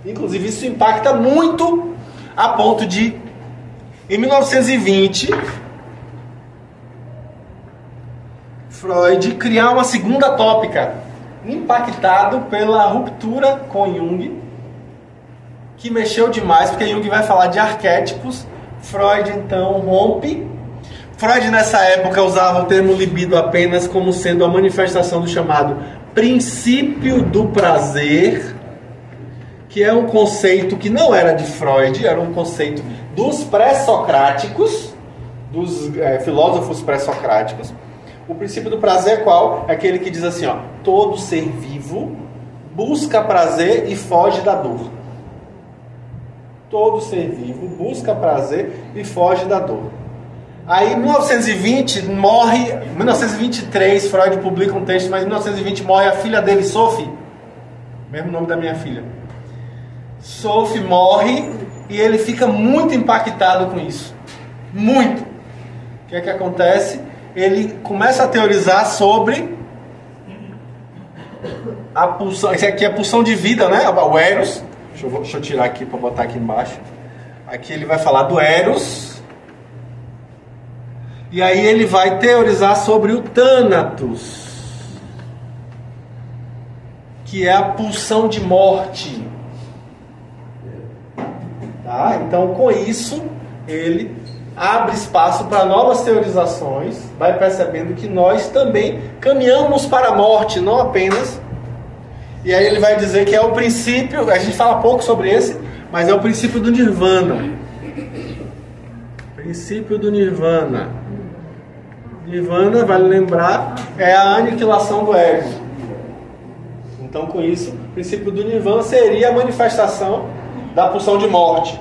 Speaker 1: Inclusive isso impacta muito a ponto de, em 1920, Freud criar uma segunda tópica, impactado pela ruptura com Jung, que mexeu demais, porque Jung vai falar de arquétipos. Freud então rompe. Freud nessa época usava o termo libido apenas como sendo a manifestação do chamado princípio do prazer, que é um conceito que não era de Freud, era um conceito dos pré-socráticos, dos filósofos pré-socráticos. O princípio do prazer é qual? É aquele que diz assim, ó, todo ser vivo busca prazer e foge da dor. Todo ser vivo busca prazer e foge da dor. Aí, em 1920, morre... Em 1923, Freud publica um texto, mas em 1920 morre a filha dele, Sophie. Mesmo nome da minha filha. Sophie morre e ele fica muito impactado com isso. Muito. O que é que acontece? Ele começa a teorizar sobre a pulsão. Isso aqui é a pulsão de vida, né? O Eros. Deixa eu tirar aqui para botar aqui embaixo. Aqui ele vai falar do Eros. E aí ele vai teorizar sobre o Thanatos, que é a pulsão de morte. Tá? Então, com isso, ele abre espaço para novas teorizações, vai percebendo que nós também caminhamos para a morte, não apenas. E aí ele vai dizer que é o princípio, a gente fala pouco sobre esse, mas é o princípio do Nirvana. Princípio do Nirvana. Nirvana, vale lembrar, é a aniquilação do ego. Então, com isso, o princípio do Nirvana seria a manifestação da pulsão de morte.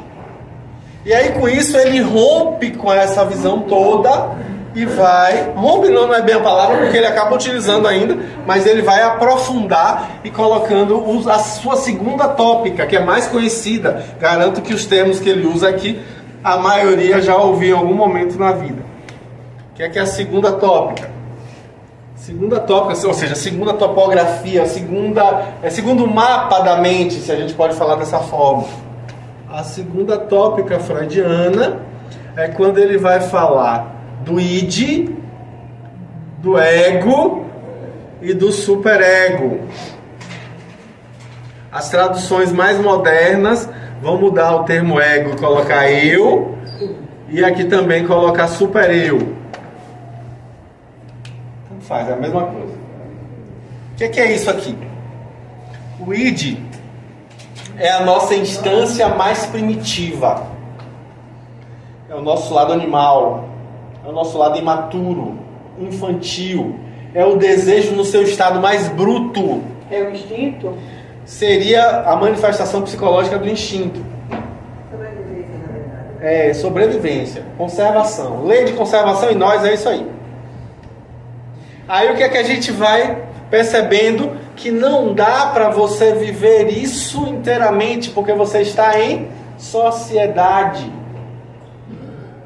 Speaker 1: E aí, com isso, ele rompe com essa visão toda e vai... Rompe não é bem a palavra, porque ele acaba utilizando ainda, mas ele vai aprofundar e colocando a sua segunda tópica, que é mais conhecida. Garanto que os termos que ele usa aqui, a maioria já ouviu em algum momento na vida. Que é a segunda tópica, ou seja, a segunda topografia, segundo mapa da mente, se a gente pode falar dessa forma. A segunda tópica freudiana é quando ele vai falar do id, do ego e do superego. As traduções mais modernas vão mudar o termo ego e colocar eu, e aqui também colocar supereu. Faz, é a mesma coisa. O que é isso aqui? O id é a nossa instância mais primitiva. É o nosso lado animal. É o nosso lado imaturo, infantil. É o desejo no seu estado mais bruto.
Speaker 3: É o instinto?
Speaker 1: Seria a manifestação psicológica do instinto.
Speaker 2: Sobrevivência, na verdade.
Speaker 1: É, sobrevivência, conservação. Lei de conservação em nós é isso aí. Aí o que é que a gente vai percebendo? Que não dá para você viver isso inteiramente, porque você está em sociedade.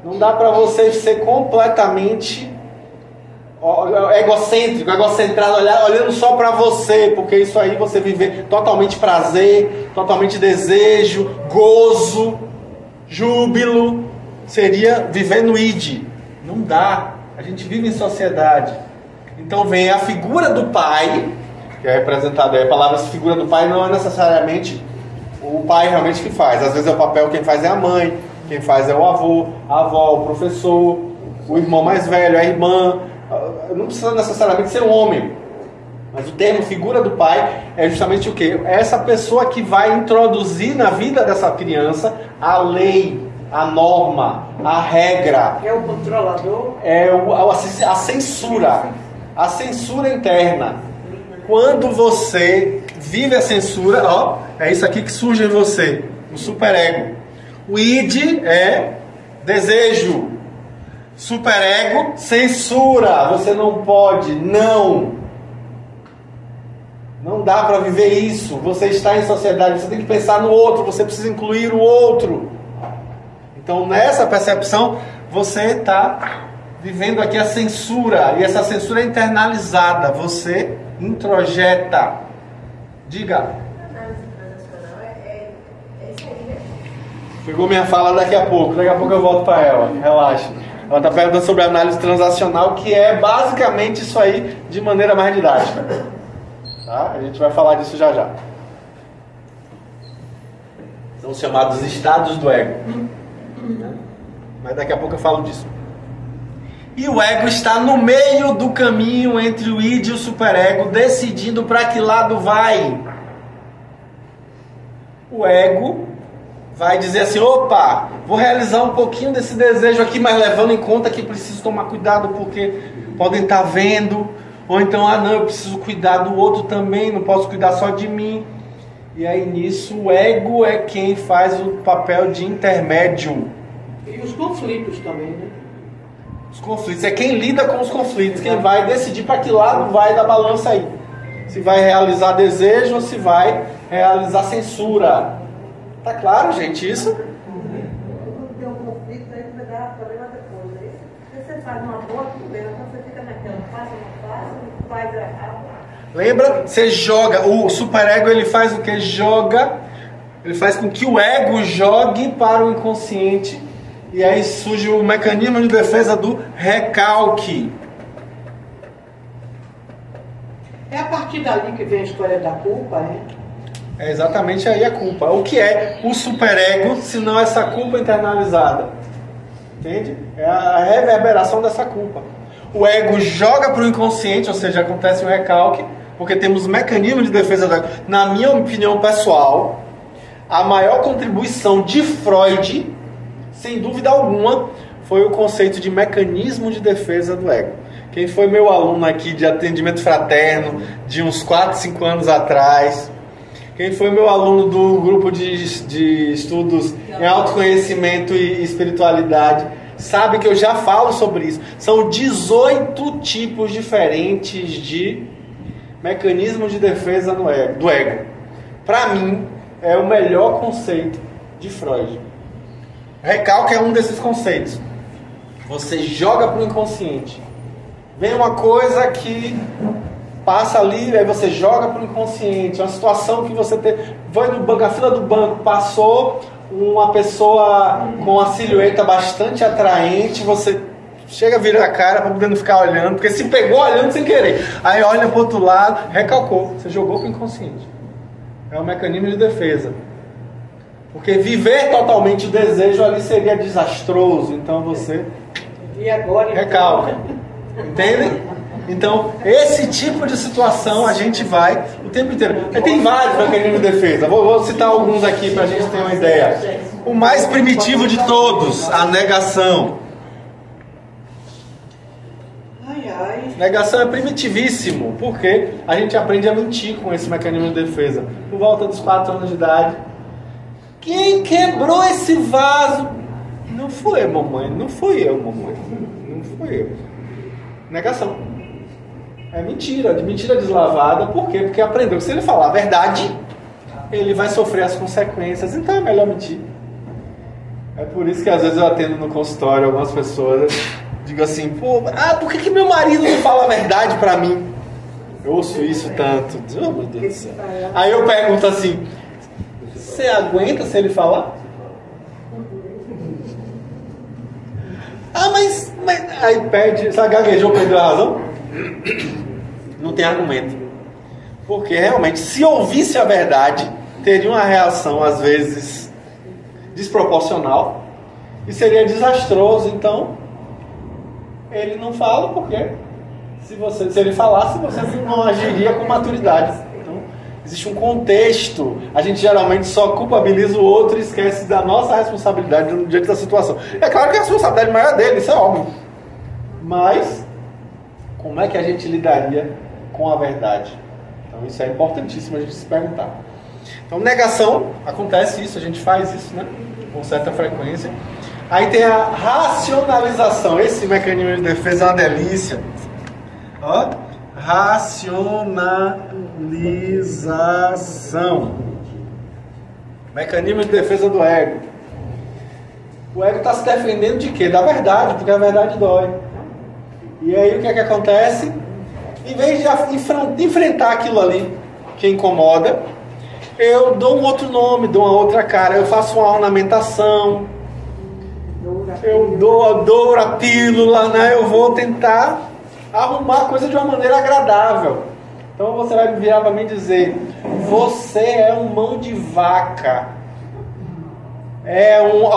Speaker 1: Não dá para você ser completamente egocêntrico, egocentrado, olhando só para você, porque isso aí você viver totalmente prazer, totalmente desejo, gozo, júbilo, seria viver no id. Não dá. A gente vive em sociedade. Então vem a figura do pai, que é representada aí. A palavra figura do pai não é necessariamente o pai realmente que faz. Às vezes é o papel, quem faz é a mãe, quem faz é o avô, a avó, o professor, o irmão mais velho, a irmã. Não precisa necessariamente ser um homem. Mas o termo figura do pai é justamente o quê? É essa pessoa que vai introduzir na vida dessa criança a lei, a norma, a regra.
Speaker 3: É o controlador?
Speaker 1: É a censura. A censura interna. Quando você vive a censura, é isso aqui que surge em você, o superego. O id é desejo. Superego, censura. Você não pode, não dá para viver isso. Você está em sociedade, você tem que pensar no outro, você precisa incluir o outro. Então, nessa percepção, você está vivendo aqui a censura, e essa censura é internalizada, você introjeta. Diga.
Speaker 2: Análise transacional é isso aí, né?
Speaker 1: Pegou minha fala daqui a pouco eu volto para ela, relaxa. Ela está perguntando sobre a análise transacional, que é basicamente isso aí, de maneira mais didática. Tá? A gente vai falar disso já já. São os chamados estados do ego. Mas daqui a pouco eu falo disso. E o ego está no meio do caminho entre o id e o superego, decidindo para que lado vai. O ego vai dizer assim, opa, vou realizar um pouquinho desse desejo aqui, mas levando em conta que preciso tomar cuidado, porque podem estar vendo. Ou então, não, eu preciso cuidar do outro também, não posso cuidar só de mim. E aí nisso o ego é quem faz o papel de intermédio.
Speaker 3: E os conflitos também, né?
Speaker 1: Os conflitos. É quem lida com os conflitos, quem vai decidir para que lado vai da balança aí. Se vai realizar desejo ou se vai realizar censura. Tá claro, gente, isso?
Speaker 4: Quando tem um conflito, aí vai dar problema depois. Aí você faz uma boa primeira, então você fica naquela, faz ou não faz errado.
Speaker 1: Lembra? Você joga. O superego, ele faz o que? Joga. Ele faz com que o ego jogue para o inconsciente. E aí surge o mecanismo de defesa do recalque.
Speaker 3: É a partir dali que vem a história da culpa, né?
Speaker 1: É exatamente aí a culpa. O que é o superego, se não essa culpa internalizada? Entende? É a reverberação dessa culpa. O ego joga para o inconsciente, ou seja, acontece o recalque, porque temos mecanismos de defesa do ego. Na minha opinião pessoal, a maior contribuição de Freud, sem dúvida alguma, foi o conceito de mecanismo de defesa do ego. Quem foi meu aluno aqui de atendimento fraterno, de uns 4, 5 anos atrás, quem foi meu aluno do grupo de estudos em autoconhecimento e espiritualidade, sabe que eu já falo sobre isso. São 18 tipos diferentes de mecanismos de defesa do ego. Para mim, é o melhor conceito de Freud. Recalque é um desses conceitos. Você joga para o inconsciente. Vem uma coisa que passa ali, aí você joga para o inconsciente. Uma situação que você tem. Vai no banco, a fila do banco, passou uma pessoa com uma silhueta bastante atraente, você chega a virar a cara para poder não ficar olhando, porque se pegou olhando sem querer. Aí olha para o outro lado, recalcou. Você jogou para o inconsciente. É um mecanismo de defesa. Porque viver totalmente o desejo ali seria desastroso. Então você
Speaker 3: E agora,
Speaker 1: recalca. Entendem? Então, esse tipo de situação a gente vai o tempo inteiro. Tem vários mecanismos de defesa. Vou citar alguns aqui para a gente ter uma ideia. O mais primitivo de todos, a negação. Negação é primitivíssimo, porque a gente aprende a mentir com esse mecanismo de defesa. Por volta dos 4 anos de idade. Quem quebrou esse vaso? Não fui eu, mamãe. Não fui eu, mamãe. Não fui eu. Negação. É mentira, de mentira deslavada. Por quê? Porque aprendeu que se ele falar a verdade, ele vai sofrer as consequências. Então é melhor mentir. É por isso que às vezes eu atendo no consultório algumas pessoas, digo assim, por que meu marido não fala a verdade pra mim? Eu ouço isso tanto. Oh, meu Deus do céu. Aí eu pergunto assim, você aguenta se ele falar? Mas aí perde, sabe, gaguejou, perdeu a razão? Não tem argumento. Porque realmente, se ouvisse a verdade, teria uma reação, às vezes, desproporcional e seria desastroso. Então, ele não fala porque se ele falasse, você não agiria com maturidade. Então, existe um contexto. A gente geralmente só culpabiliza o outro e esquece da nossa responsabilidade diante da situação. É claro que a responsabilidade maior é dele, isso é óbvio. Mas, como é que a gente lidaria com a verdade? Então, isso é importantíssimo a gente se perguntar. Então, negação, acontece isso, a gente faz isso, né? Com certa frequência. Aí tem a racionalização. Esse mecanismo de defesa é uma delícia. Ó, racionalização. Mecanismo de defesa do ego. O ego está se defendendo de quê? Da verdade, porque a verdade dói. E aí o que é que acontece? Em vez de enfrentar aquilo ali que incomoda, eu dou um outro nome, dou uma outra cara, eu faço uma ornamentação, eu dou a pílula, né? Eu vou tentar arrumar a coisa de uma maneira agradável. Então você vai virar para mim e dizer, você é um mão de vaca, é um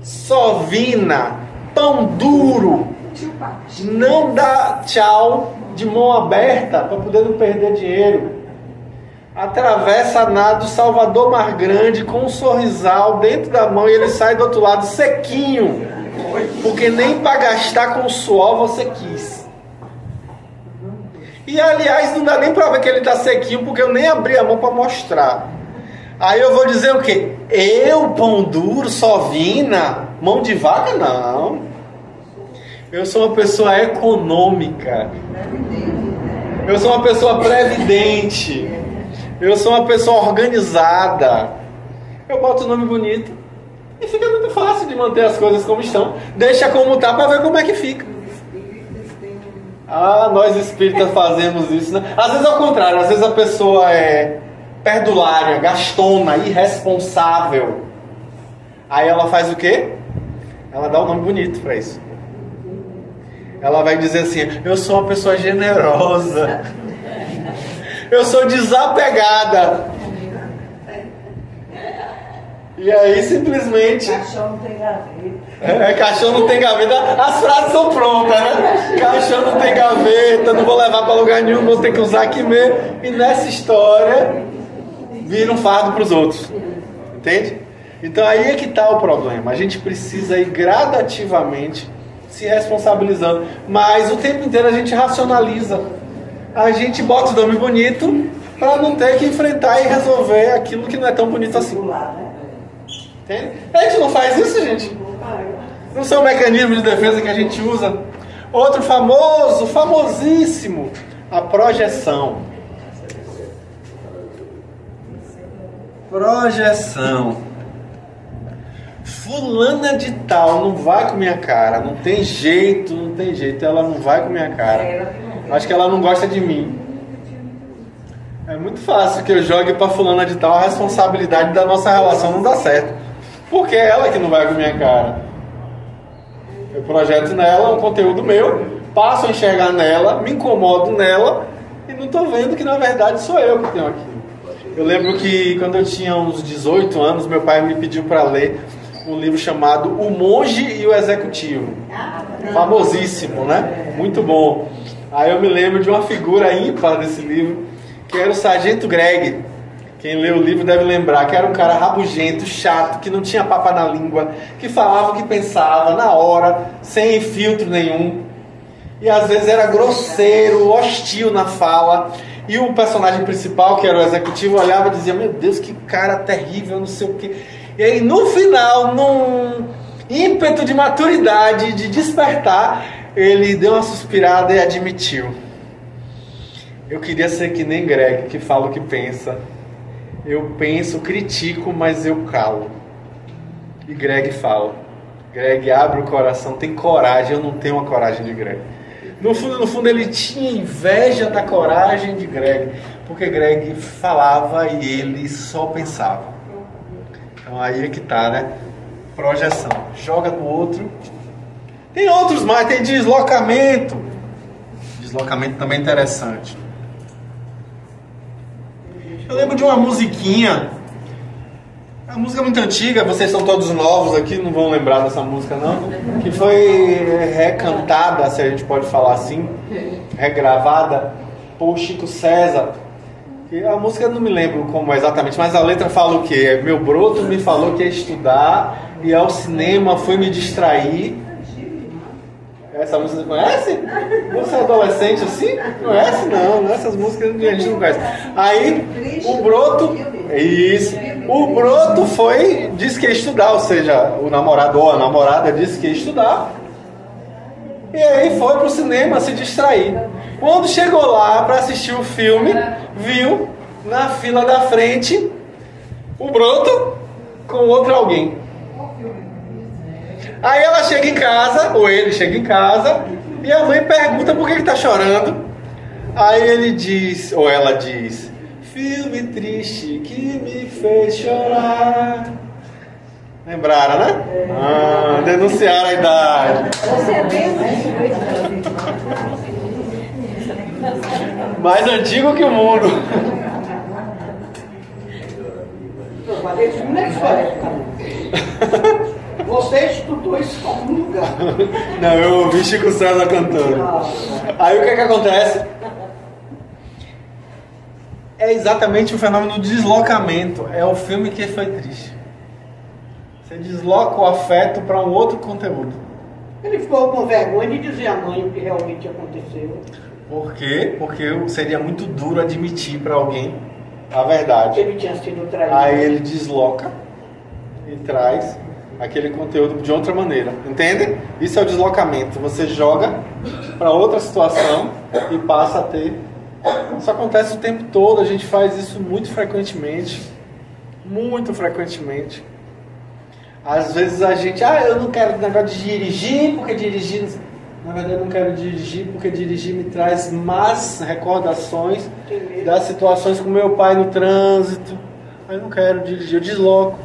Speaker 1: sovina, pão duro, não dá tchau de mão aberta para poder não perder dinheiro. Atravessa nada do Salvador Mar Grande com um sorrisal dentro da mão e ele sai do outro lado sequinho, porque nem para gastar com suor você quis. E aliás, não dá nem para ver que ele está sequinho, porque eu nem abri a mão para mostrar. Aí eu vou dizer o quê? Eu, pão duro, sovina, mão de vaca? Não. Eu sou uma pessoa econômica. Eu sou uma pessoa previdente. Eu sou uma pessoa organizada. Eu boto o nome bonito e fica muito fácil de manter as coisas como estão. Deixa como tá para ver como é que fica. Ah, nós espíritas fazemos isso, né? Às vezes ao contrário, às vezes a pessoa é perdulária, gastona, irresponsável. Aí ela faz o quê? Ela dá um nome bonito para isso. Ela vai dizer assim: eu sou uma pessoa generosa. Eu sou desapegada. E aí simplesmente...
Speaker 2: Caixão não tem gaveta.
Speaker 1: Caixão não tem gaveta. As frases são prontas, né? Caixão não tem gaveta, não vou levar para lugar nenhum, vou ter que usar aqui mesmo. E nessa história vira um fardo para os outros. Entende? Então aí é que está o problema. A gente precisa ir gradativamente se responsabilizando. Mas o tempo inteiro a gente racionaliza. A gente bota o nome bonito para não ter que enfrentar e resolver aquilo que não é tão bonito assim. Entende? A gente não faz isso, gente. Não são mecanismos de defesa que a gente usa. Outro famoso, famosíssimo, a projeção. Projeção. Fulana de tal não vai com minha cara. Não tem jeito, não tem jeito. Ela não vai com minha cara. Acho que ela não gosta de mim. É muito fácil que eu jogue pra fulana de tal. A responsabilidade da nossa relação não dá certo. Porque é ela que não vai com minha cara. Eu projeto nela um conteúdo meu, passo a enxergar nela, me incomodo nela e não estou vendo que na verdade sou eu que tenho aquilo. Eu lembro que quando eu tinha uns 18 anos, meu pai me pediu para ler um livro chamado O Monge e o Executivo. Famosíssimo, né? Muito bom. Aí eu me lembro de uma figura ímpar desse livro, que era o Sargento Greg. Quem lê o livro deve lembrar que era um cara rabugento, chato, que não tinha papa na língua, que falava o que pensava na hora, sem filtro nenhum. E às vezes era grosseiro, hostil na fala. E o personagem principal, que era o executivo, olhava e dizia: meu Deus, que cara terrível, não sei o quê. E aí no final, num ímpeto de maturidade, de despertar, ele deu uma suspirada e admitiu: eu queria ser que nem Greg, que fala o que pensa. Eu penso, critico, mas eu calo. E Greg fala. Greg abre o coração, tem coragem. Eu não tenho a coragem de Greg. No fundo, ele tinha inveja da coragem de Greg. Porque Greg falava e ele só pensava. Então aí é que tá, né? Projeção. Joga no outro. Tem outros mais, tem deslocamento. Deslocamento também é interessante. Eu lembro de uma musiquinha, uma música muito antiga, vocês são todos novos aqui, não vão lembrar dessa música não, que foi recantada, se a gente pode falar assim, regravada por Chico César. E a música eu não me lembro como exatamente, mas a letra fala o quê? Meu broto me falou que ia estudar e ao cinema foi me distrair. Essa música você conhece? Você é adolescente assim? Conhece? Não, essas músicas a gente não conhece. Aí o broto, isso, o broto disse que ia estudar, ou seja, o namorado ou a namorada disse que ia estudar. E aí foi pro cinema se distrair. Quando chegou lá para assistir o filme, viu na fila da frente o broto com outro alguém. Aí ela chega em casa, ou ele chega em casa, e a mãe pergunta por que ele tá chorando. Aí ele diz, ou ela diz: filme triste que me fez chorar. Lembraram, né? Denunciaram a idade.
Speaker 2: Você é bem
Speaker 1: Mais antigo que o mundo.
Speaker 3: Mas esse não é só época. Você estudou isso em algum lugar.
Speaker 1: Não, eu ouvi Chico César cantando. Aí o que acontece? É exatamente o fenômeno do deslocamento. É o filme que foi triste. Você desloca o afeto para um outro conteúdo.
Speaker 3: Ele ficou com vergonha de dizer à mãe o que realmente aconteceu.
Speaker 1: Por quê? Porque seria muito duro admitir para alguém a verdade.
Speaker 3: Ele tinha sido traído.
Speaker 1: Aí ele desloca e traz aquele conteúdo de outra maneira. Entende? Isso é o deslocamento. Você joga para outra situação e passa a ter. Isso acontece o tempo todo. A gente faz isso muito frequentemente. Muito frequentemente. Às vezes a gente... eu não quero negócio de dirigir, porque dirigir... Na verdade, eu não quero dirigir, porque dirigir me traz más recordações das situações com meu pai no trânsito. Eu não quero dirigir, eu desloco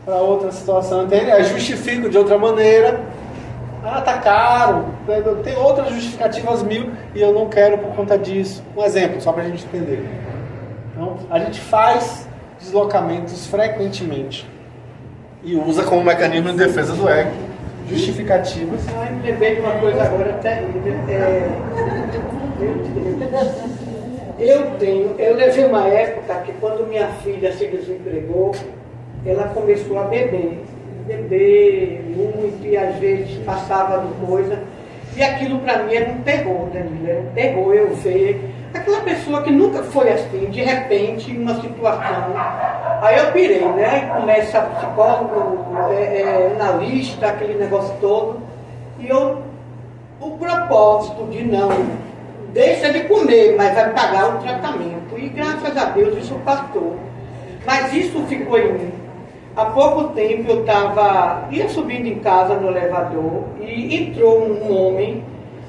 Speaker 1: para outra situação, entende? Eu justifico de outra maneira. Tá caro. Tem outras justificativas mil e eu não quero por conta disso. Um exemplo, só para a gente entender. Então, a gente faz deslocamentos frequentemente e usa como mecanismo de defesa do ego justificativas.
Speaker 3: Me lembrei de uma coisa agora terrível. Eu levei uma época que quando minha filha se desempregou, ela começou a beber muito e às vezes passava de coisa. E aquilo para mim era um terror, Danilo, era um terror eu ver aquela pessoa que nunca foi assim, de repente, em uma situação. Aí eu pirei, né? Começa psicólogo, analista, aquele negócio todo. E o propósito de não, deixa de comer, mas vai pagar o tratamento. E graças a Deus isso passou. Mas isso ficou em mim. Há pouco tempo eu ia subindo em casa no elevador e entrou um homem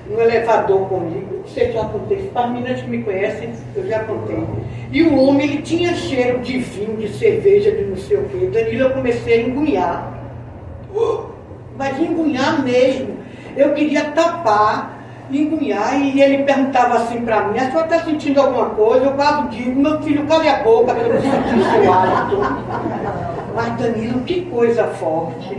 Speaker 3: no elevador comigo. Você já contei, para as meninas que me conhecem, eu já contei. E o homem, ele tinha cheiro de vinho, de cerveja, de não sei o quê. Danilo, eu comecei a engunhar. Mas engunhar mesmo. Eu queria tapar, engunhar, e ele perguntava assim para mim: a senhora está sentindo alguma coisa? Eu quase digo: meu filho, cale a boca, que eu não senti seu hálito. Mas Danilo, que coisa forte.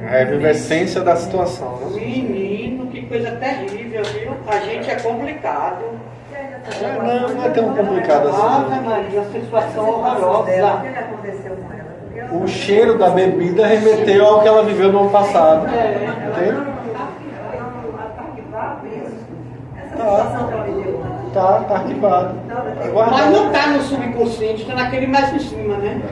Speaker 1: É a vivência da situação, né?
Speaker 3: Menino, que coisa terrível, viu? A gente é complicado.
Speaker 1: Não é tão complicado assim.
Speaker 3: Ave Maria, uma situação horrorosa.
Speaker 4: O que aconteceu com ela?
Speaker 1: O cheiro da bebida remeteu ao que ela viveu no ano passado. Entende?
Speaker 4: Essa situação que ela viveu.
Speaker 1: Tá arquivado.
Speaker 3: Mas não está no subconsciente, está naquele mais em cima, né?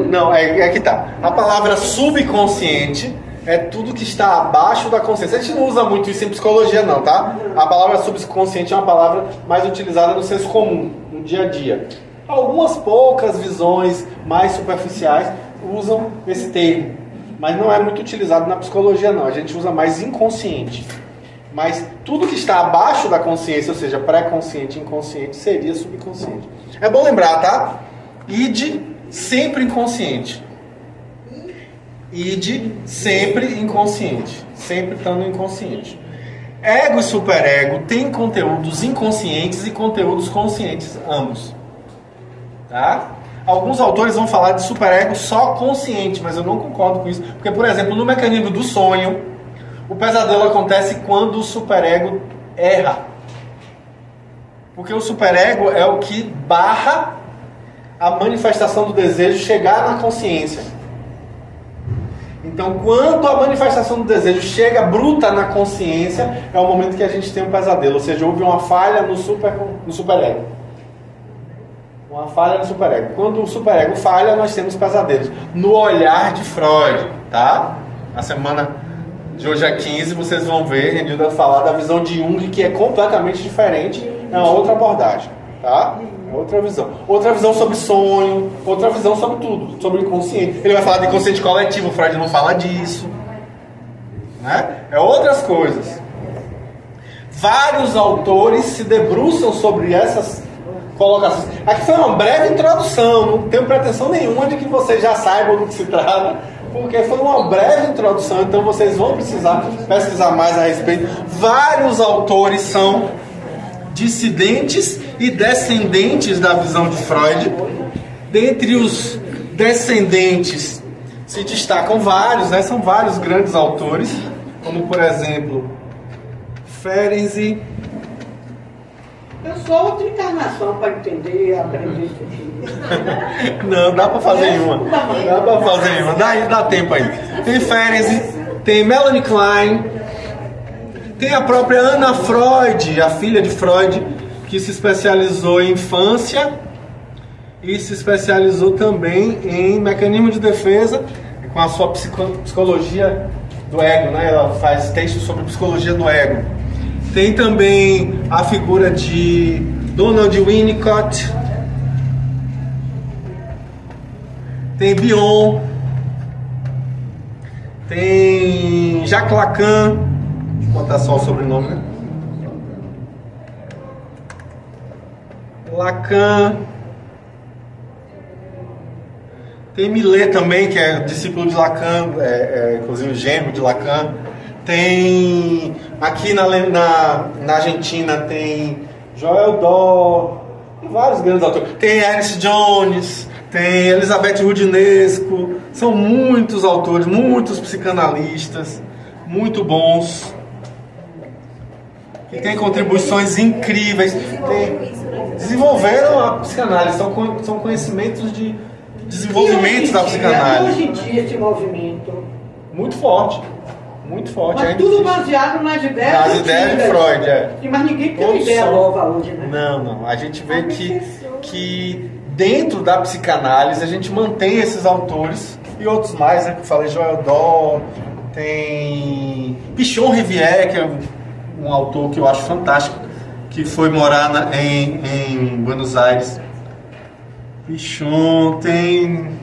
Speaker 1: Não, é que tá. A palavra subconsciente é tudo que está abaixo da consciência. A gente não usa muito isso em psicologia, não, tá? A palavra subconsciente é uma palavra mais utilizada no senso comum, no dia a dia. Algumas poucas visões mais superficiais usam esse termo, mas não é muito utilizado na psicologia, não. A gente usa mais inconsciente. Mas tudo que está abaixo da consciência, ou seja, pré-consciente e inconsciente, seria subconsciente. É bom lembrar, tá? Id sempre inconsciente. Id sempre inconsciente. Sempre estando inconsciente. Ego e superego têm conteúdos inconscientes e conteúdos conscientes, ambos. Tá? Alguns autores vão falar de superego só consciente, mas eu não concordo com isso. Porque, por exemplo, no mecanismo do sonho, o pesadelo acontece quando o superego erra. Porque o superego é o que barra a manifestação do desejo chegar na consciência. Então, quando a manifestação do desejo chega bruta na consciência, é o momento que a gente tem um pesadelo. Ou seja, houve uma falha no superego. Uma falha no superego. Quando o superego falha, nós temos pesadelos. No olhar de Freud, tá? Na semana de hoje a 15, vocês vão ver Renilda falar da visão de Jung, que é completamente diferente, é uma outra abordagem, tá? É outra visão. Outra visão sobre sonho, outra visão sobre tudo, sobre o inconsciente. Ele vai falar de inconsciente coletivo, o Freud não fala disso, né? É outras coisas. Vários autores se debruçam sobre essas colocações. Aqui foi uma breve introdução, não tenho pretensão nenhuma de que vocês já saibam do que se trata, porque foi uma breve introdução, então vocês vão precisar pesquisar mais a respeito. Vários autores são dissidentes e descendentes da visão de Freud. Dentre os descendentes se destacam vários, né? São vários grandes autores, como por exemplo Ferenczi.
Speaker 3: Eu sou outra encarnação para entender e aprender isso aqui.
Speaker 1: Não, dá para fazer em uma. Dá para fazer em uma. Dá tempo aí. Tem Ferenczi, tem Melanie Klein, tem a própria Anna Freud, a filha de Freud, que se especializou em infância e se especializou também em mecanismo de defesa com a sua psicologia do ego, né? Ela faz textos sobre psicologia do ego. Tem também a figura de Donald Winnicott, tem Bion, tem Jacques Lacan, vou botar só o sobrenome, né? Lacan, tem Millet também, que é discípulo de Lacan, inclusive genro de Lacan. Tem aqui na Argentina tem Joel Dor, tem vários grandes autores. Tem Ernest Jones, tem Elizabeth Rudinesco. São muitos autores, muitos psicanalistas, muito bons, que têm contribuições incríveis. Desenvolveram a psicanálise, são conhecimentos de desenvolvimento da psicanálise.
Speaker 3: Hoje em dia esse movimento
Speaker 1: muito forte. Muito forte.
Speaker 3: Mas tudo baseado nas ideias.
Speaker 1: Nas ideias de Freud,
Speaker 3: Mas ninguém tem uma ideia nova hoje, né?
Speaker 1: Não. A gente vê que dentro da psicanálise a gente mantém esses autores e outros mais, né? Que eu falei, Joel Dor, tem Pichon Rivière, que é um autor que eu acho fantástico, que foi morar em Buenos Aires. Pichon, tem...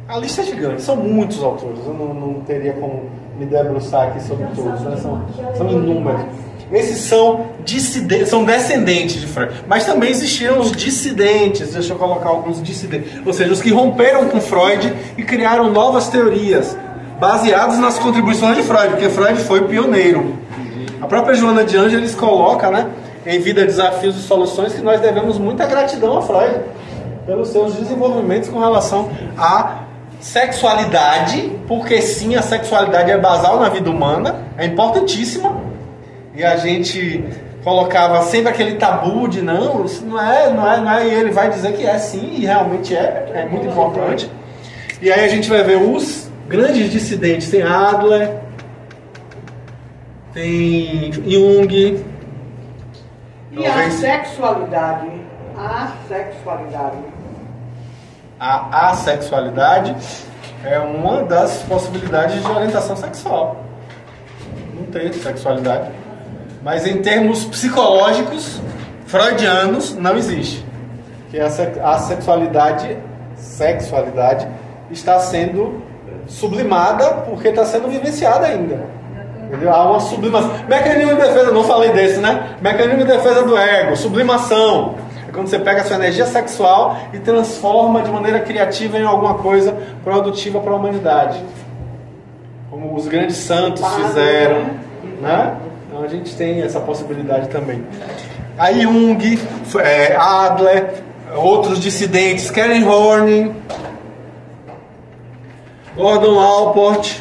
Speaker 1: A lista é gigante, são muitos autores, eu não teria como me debruçar aqui sobre todos, né? São inúmeros. Esses são descendentes de Freud, mas também existiram os dissidentes, deixa eu colocar alguns dissidentes, ou seja, os que romperam com Freud e criaram novas teorias, baseadas nas contribuições de Freud, porque Freud foi pioneiro. A própria Joana de Ângeles coloca, né, em Vida, Desafios e Soluções, que nós devemos muita gratidão a Freud, pelos seus desenvolvimentos com relação a sexualidade, porque sim, a sexualidade é basal na vida humana, é importantíssima, e a gente colocava sempre aquele tabu de não, isso não é, e ele vai dizer que é sim, e realmente é muito importante. E aí a gente vai ver os grandes dissidentes, tem Adler, tem Jung.
Speaker 3: E a sexualidade?
Speaker 1: A assexualidade é uma das possibilidades de orientação sexual. Não tem sexualidade. Mas em termos psicológicos, freudianos, não existe. Que a sexualidade está sendo sublimada porque está sendo vivenciada ainda. Entendeu? Há uma sublimação. Mecanismo de defesa, não falei desse, né? Mecanismo de defesa do ego, sublimação. É quando você pega a sua energia sexual e transforma de maneira criativa em alguma coisa produtiva para a humanidade. Como os grandes santos fizeram, né? Então a gente tem essa possibilidade também. Aí Jung, Adler, outros dissidentes, Karen Horney, Gordon Allport,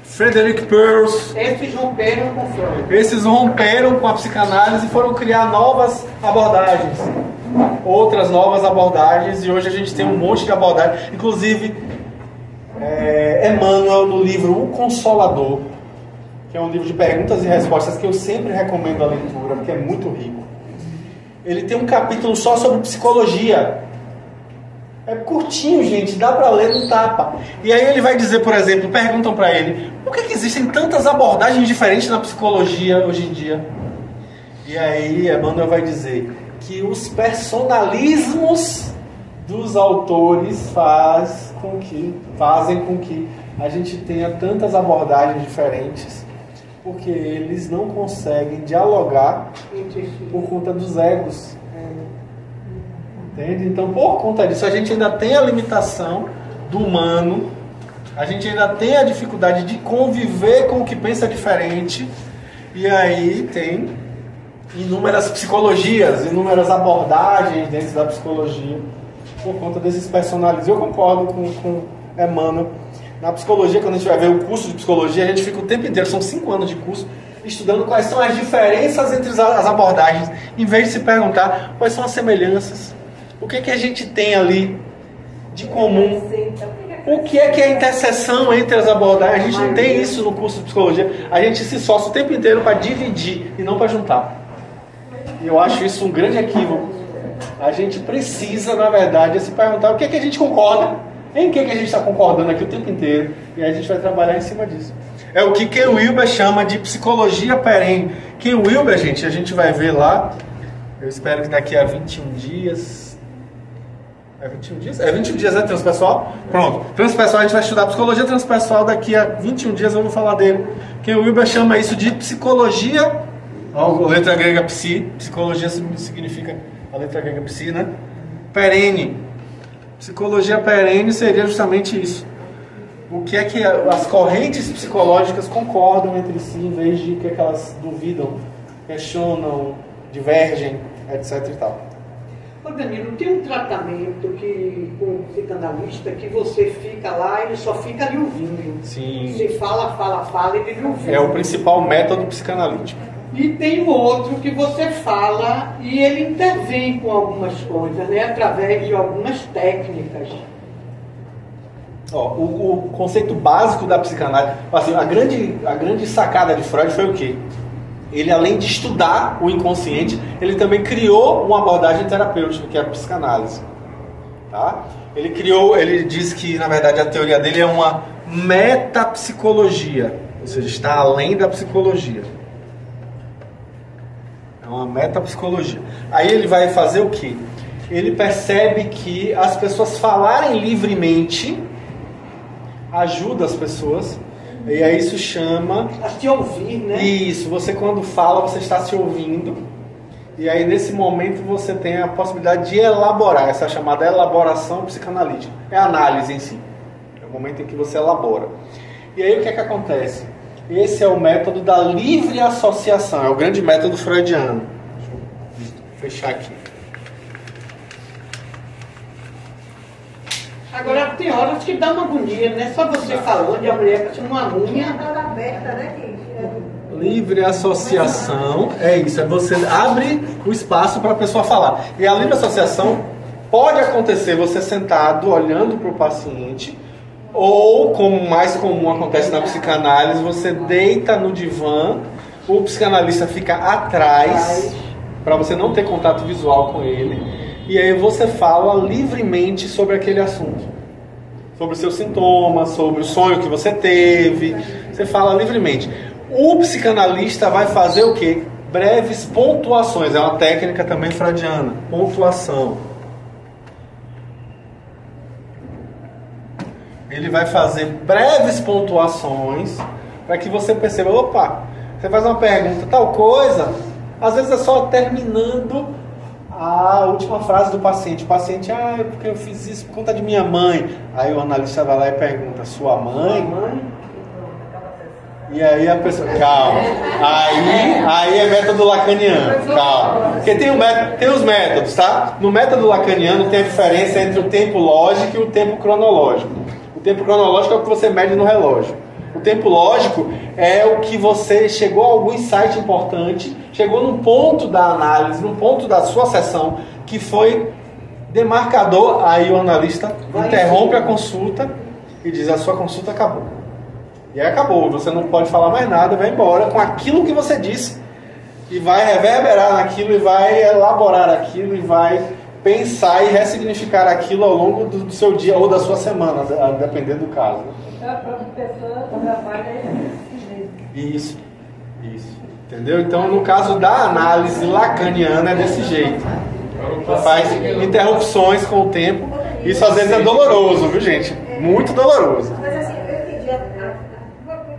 Speaker 1: Frederick Perls. Esses romperam com a psicanálise e foram criar novas abordagens. Outras novas abordagens. E hoje a gente tem um monte de abordagens. Inclusive, Emmanuel, no livro O Consolador, que é um livro de perguntas e respostas que eu sempre recomendo a leitura, porque é muito rico. Ele tem um capítulo só sobre psicologia. É curtinho, gente, dá pra ler no tapa. E aí ele vai dizer, por exemplo, perguntam pra ele, por que existem tantas abordagens diferentes na psicologia hoje em dia? E aí Emmanuel vai dizer que os personalismos dos autores fazem com que a gente tenha tantas abordagens diferentes, porque eles não conseguem dialogar por conta dos egos. Entende? Então, por conta disso, a gente ainda tem a limitação do humano, a gente ainda tem a dificuldade de conviver com o que pensa diferente, e aí tem inúmeras psicologias, inúmeras abordagens dentro da psicologia, por conta desses personalismos. Eu concordo com Emmanuel. Na psicologia, quando a gente vai ver o curso de psicologia, a gente fica o tempo inteiro, são 5 anos de curso, estudando quais são as diferenças entre as abordagens, em vez de se perguntar quais são as semelhanças. O que a gente tem ali de comum? O que é a interseção entre as abordagens? A gente não tem isso no curso de psicologia. A gente se esforça o tempo inteiro para dividir e não para juntar. E eu acho isso um grande equívoco. a gente precisa, na verdade, se perguntar o que é que a gente concorda, em que é que a gente está concordando aqui o tempo inteiro, e aí a gente vai trabalhar em cima disso. É o que Ken Wilber chama de psicologia perene. Ken Wilber, gente, a gente vai ver lá, eu espero que daqui a 21 dias... É 21 dias? É 21 dias, né, transpessoal? Pronto. Transpessoal, a gente vai estudar psicologia transpessoal daqui a 21 dias, eu vou falar dele. Ken Wilber chama isso de psicologia, a letra grega psi, psicologia significa a letra grega psi, né? Perene. Psicologia perene seria justamente isso. O que é que as correntes psicológicas concordam entre si, em vez de que elas duvidam, questionam, divergem, etc. e tal.
Speaker 3: Ô Danilo, tem um tratamento com o psicanalista que você fica lá e ele só fica ali ouvindo.
Speaker 1: Sim.
Speaker 3: Você fala, ele não ouve.
Speaker 1: É o principal método psicanalítico.
Speaker 3: E tem o outro que você fala e ele intervém com algumas coisas, né? Através de algumas técnicas.
Speaker 1: Ó, o conceito básico da psicanálise, assim, a grande sacada de Freud foi o quê? Ele, além de estudar o inconsciente, ele também criou uma abordagem terapêutica, que é a psicanálise. Tá? Ele diz que, na verdade, a teoria dele é uma metapsicologia, ou seja, está além da psicologia. É uma metapsicologia. Aí ele vai fazer o quê? Ele percebe que as pessoas falarem livremente ajuda as pessoas, e aí isso chama...
Speaker 3: A se ouvir, né?
Speaker 1: Isso, você quando fala, você está se ouvindo, e aí nesse momento você tem a possibilidade de elaborar, essa chamada elaboração psicanalítica. É a análise em si, é o momento em que você elabora. E aí o que é que acontece? Esse é o método da livre associação, é o grande método freudiano. Deixa eu fechar aqui.
Speaker 3: Agora tem horas que dá uma agonia, né? Só você falando e a mulher com uma unha.
Speaker 4: aberta, né, gente?
Speaker 1: Livre associação, é isso, é você abre o espaço para a pessoa falar. E a livre associação pode acontecer você sentado, olhando para o paciente, ou, como mais comum acontece na psicanálise, você deita no divã, o psicanalista fica atrás, para você não ter contato visual com ele. E aí você fala livremente sobre aquele assunto. Sobre os seus sintomas, sobre o sonho que você teve. Você fala livremente. O psicanalista vai fazer o quê? Breves pontuações. É uma técnica também freudiana. Pontuação. Ele vai fazer breves pontuações para que você perceba, opa, você faz uma pergunta, tal coisa, às vezes é só terminando a última frase do paciente. O paciente, é porque eu fiz isso por conta de minha mãe. Aí o analista vai lá e pergunta, sua mãe? E aí a pessoa, calma. Aí é método lacaniano, calma. Porque tem os métodos, tá? No método lacaniano tem a diferença entre o tempo lógico e o tempo cronológico. O tempo cronológico é o que você mede no relógio. O tempo lógico é o que você chegou a algum insight importante, chegou num ponto da análise, num ponto da sua sessão, que foi demarcador. Aí o analista interrompe a consulta e diz, a sua consulta acabou. E aí acabou, você não pode falar mais nada, vai embora com aquilo que você disse, e vai reverberar naquilo, e vai elaborar aquilo, e vai pensar e ressignificar aquilo ao longo do seu dia ou da sua semana, dependendo do caso.
Speaker 4: Então a própria pessoa trabalha
Speaker 1: Isso. Entendeu? Então, no caso da análise lacaniana, é desse jeito. Faz interrupções com o tempo. Isso às vezes é doloroso, viu, gente? Muito doloroso.
Speaker 4: Mas assim, eu entendi o que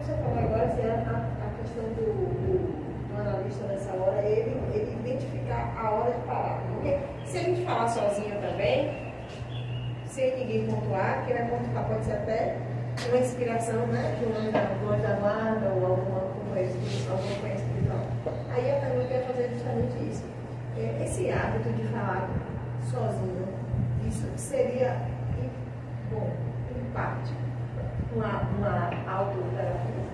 Speaker 4: você falou agora, assim, a questão do analista nessa hora, ele identificar a hora de parar. Porque se a gente falar sozinho também, sem ninguém pontuar, quem vai pontuar pode ser até uma inspiração, né? De um anjo da guarda ou alguma coisa espiritual. Aí a pergunta é fazer justamente isso. Esse hábito de falar sozinho, isso seria, bom, em parte, uma autoterapia?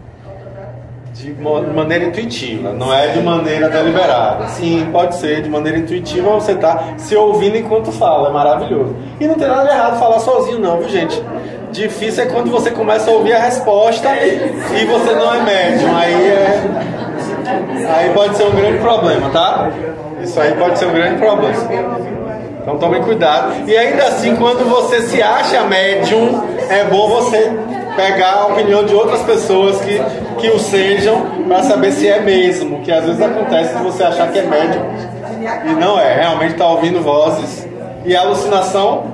Speaker 1: De maneira intuitiva, não é de maneira deliberada. Sim, pode ser de maneira intuitiva, você está se ouvindo enquanto fala, é maravilhoso. E não tem nada de errado falar sozinho não, viu, gente? Difícil é quando você começa a ouvir a resposta e você não é médium, aí pode ser um grande problema, tá? Isso aí pode ser um grande problema. Então tomem cuidado. E ainda assim, quando você se acha médium, é bom você pegar a opinião de outras pessoas que o sejam, para saber se é mesmo. Que às vezes acontece de você achar que é médium e não é. Realmente está ouvindo vozes. E a alucinação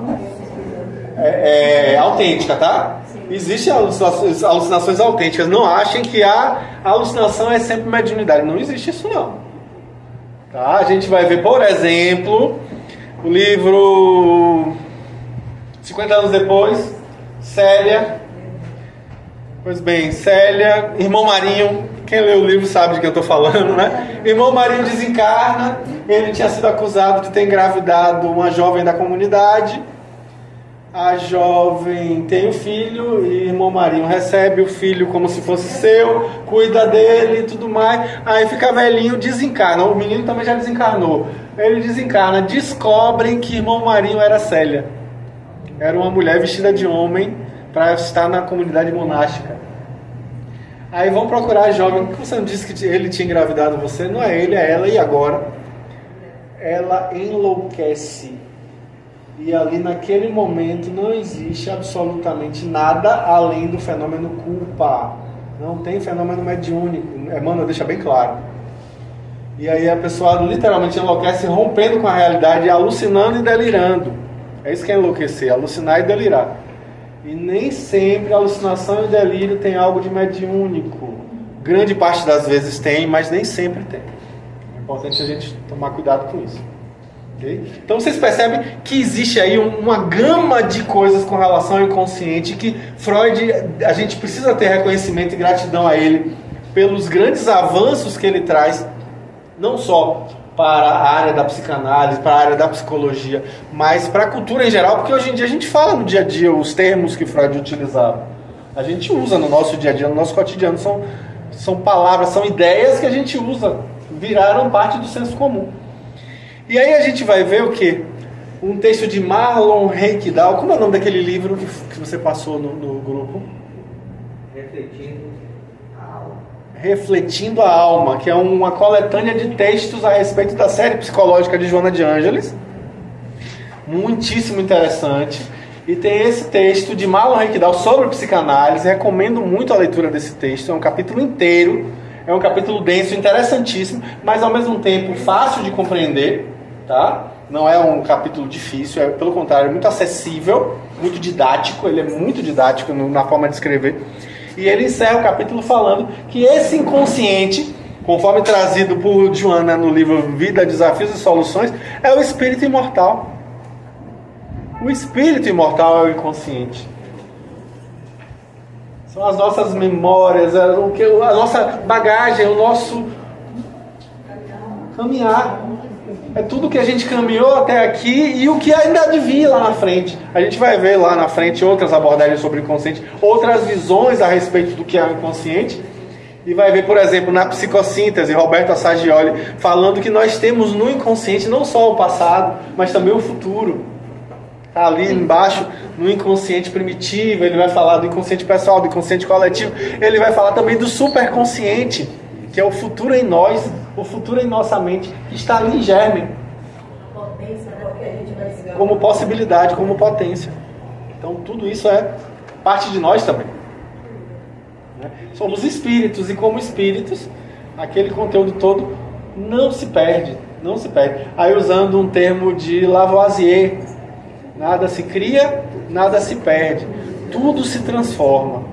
Speaker 1: é autêntica, tá? Existem alucinações autênticas. Não achem que a alucinação é sempre mediunidade. Não existe isso, não. Tá? A gente vai ver, por exemplo, o livro 50 anos depois, Célia. Pois bem, Célia, Irmão Marinho. Quem lê o livro sabe de quem eu estou falando, né? Irmão Marinho desencarna. Ele tinha sido acusado de ter engravidado uma jovem da comunidade. A jovem tem o filho e Irmão Marinho recebe o filho como se fosse seu, cuida dele e tudo mais. Aí fica velhinho, desencarna. O menino também já desencarnou. Ele desencarna, descobrem que Irmão Marinho era Célia. Era uma mulher vestida de homem para estar na comunidade monástica. Aí vão procurar a jovem. Por que você não disse que ele tinha engravidado você? Não é ele, é ela. E agora? Ela enlouquece. E ali naquele momento não existe absolutamente nada além do fenômeno culpa. Não tem fenômeno mediúnico. Emmanuel deixa bem claro. E aí a pessoa literalmente enlouquece, rompendo com a realidade, alucinando e delirando. É isso que é enlouquecer, alucinar e delirar. E nem sempre a alucinação e o delírio tem algo de mediúnico. Grande parte das vezes tem, mas nem sempre tem. É importante a gente tomar cuidado com isso. Okay? Então vocês percebem que existe aí uma gama de coisas com relação ao inconsciente, que Freud, a gente precisa ter reconhecimento e gratidão a ele pelos grandes avanços que ele traz, não só para a área da psicanálise, para a área da psicologia, mas para a cultura em geral, porque hoje em dia a gente fala no dia a dia os termos que Freud utilizava. A gente usa no nosso dia a dia, no nosso cotidiano, são palavras, são ideias que a gente usa, viraram parte do senso comum. E aí a gente vai ver o quê? Um texto de Marlon Reikdal. Como é o nome daquele livro que você passou no grupo? Refletindo a Alma, que é uma coletânea de textos a respeito da série psicológica de Joana de Ângeles. Muitíssimo interessante. E tem esse texto de Marlon Reikdal sobre psicanálise. Recomendo muito a leitura desse texto. É um capítulo inteiro. É um capítulo denso, interessantíssimo, mas ao mesmo tempo fácil de compreender. Tá? Não é um capítulo difícil, pelo contrário, é muito acessível, muito didático. Ele é muito didático na forma de escrever. E ele encerra o capítulo falando que esse inconsciente, conforme trazido por Joana no livro Vida, Desafios e Soluções, é o espírito imortal. O espírito imortal é o inconsciente. São as nossas memórias, a nossa bagagem, o nosso caminhar. É tudo que a gente caminhou até aqui e o que ainda devia lá na frente. A gente vai ver lá na frente outras abordagens sobre o inconsciente, outras visões a respeito do que é o inconsciente. E vai ver, por exemplo, na psicossíntese, Roberto Assagioli falando que nós temos no inconsciente não só o passado, mas também o futuro. Está ali embaixo, no inconsciente primitivo, ele vai falar do inconsciente pessoal, do inconsciente coletivo. Ele vai falar também do superconsciente, que é o futuro em nós, o futuro em nossa mente, que está ali em germe, como possibilidade, como potência. Então tudo isso é parte de nós também. Somos espíritos, e como espíritos, aquele conteúdo todo não se perde, não se perde. Aí usando um termo de Lavoisier, nada se cria, nada se perde, tudo se transforma.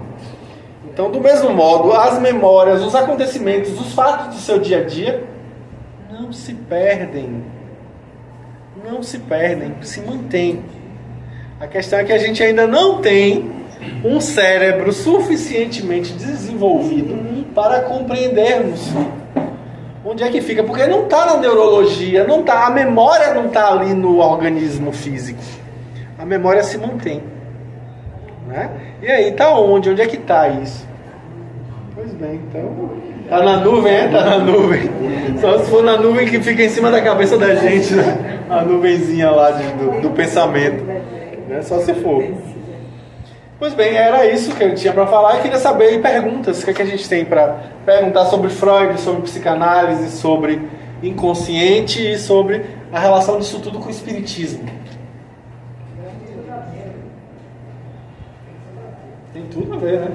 Speaker 1: Então, do mesmo modo, as memórias, os acontecimentos, os fatos do seu dia a dia não se perdem. Não se perdem, se mantêm. A questão é que a gente ainda não tem um cérebro suficientemente desenvolvido para compreendermos onde é que fica. Porque não está na neurologia, não tá, a memória não está ali no organismo físico. A memória se mantém. Né? E aí, está onde? Onde é que está isso? Pois bem, então... Está na nuvem, Está na nuvem. Só se for na nuvem que fica em cima da cabeça da gente, né? A nuvenzinha lá do pensamento. Né? Só se for. Pois bem, era isso que eu tinha para falar. E queria saber perguntas. O que é que a gente tem para perguntar sobre Freud, sobre psicanálise, sobre inconsciente e sobre a relação disso tudo com o espiritismo. Tem tudo a ver, né?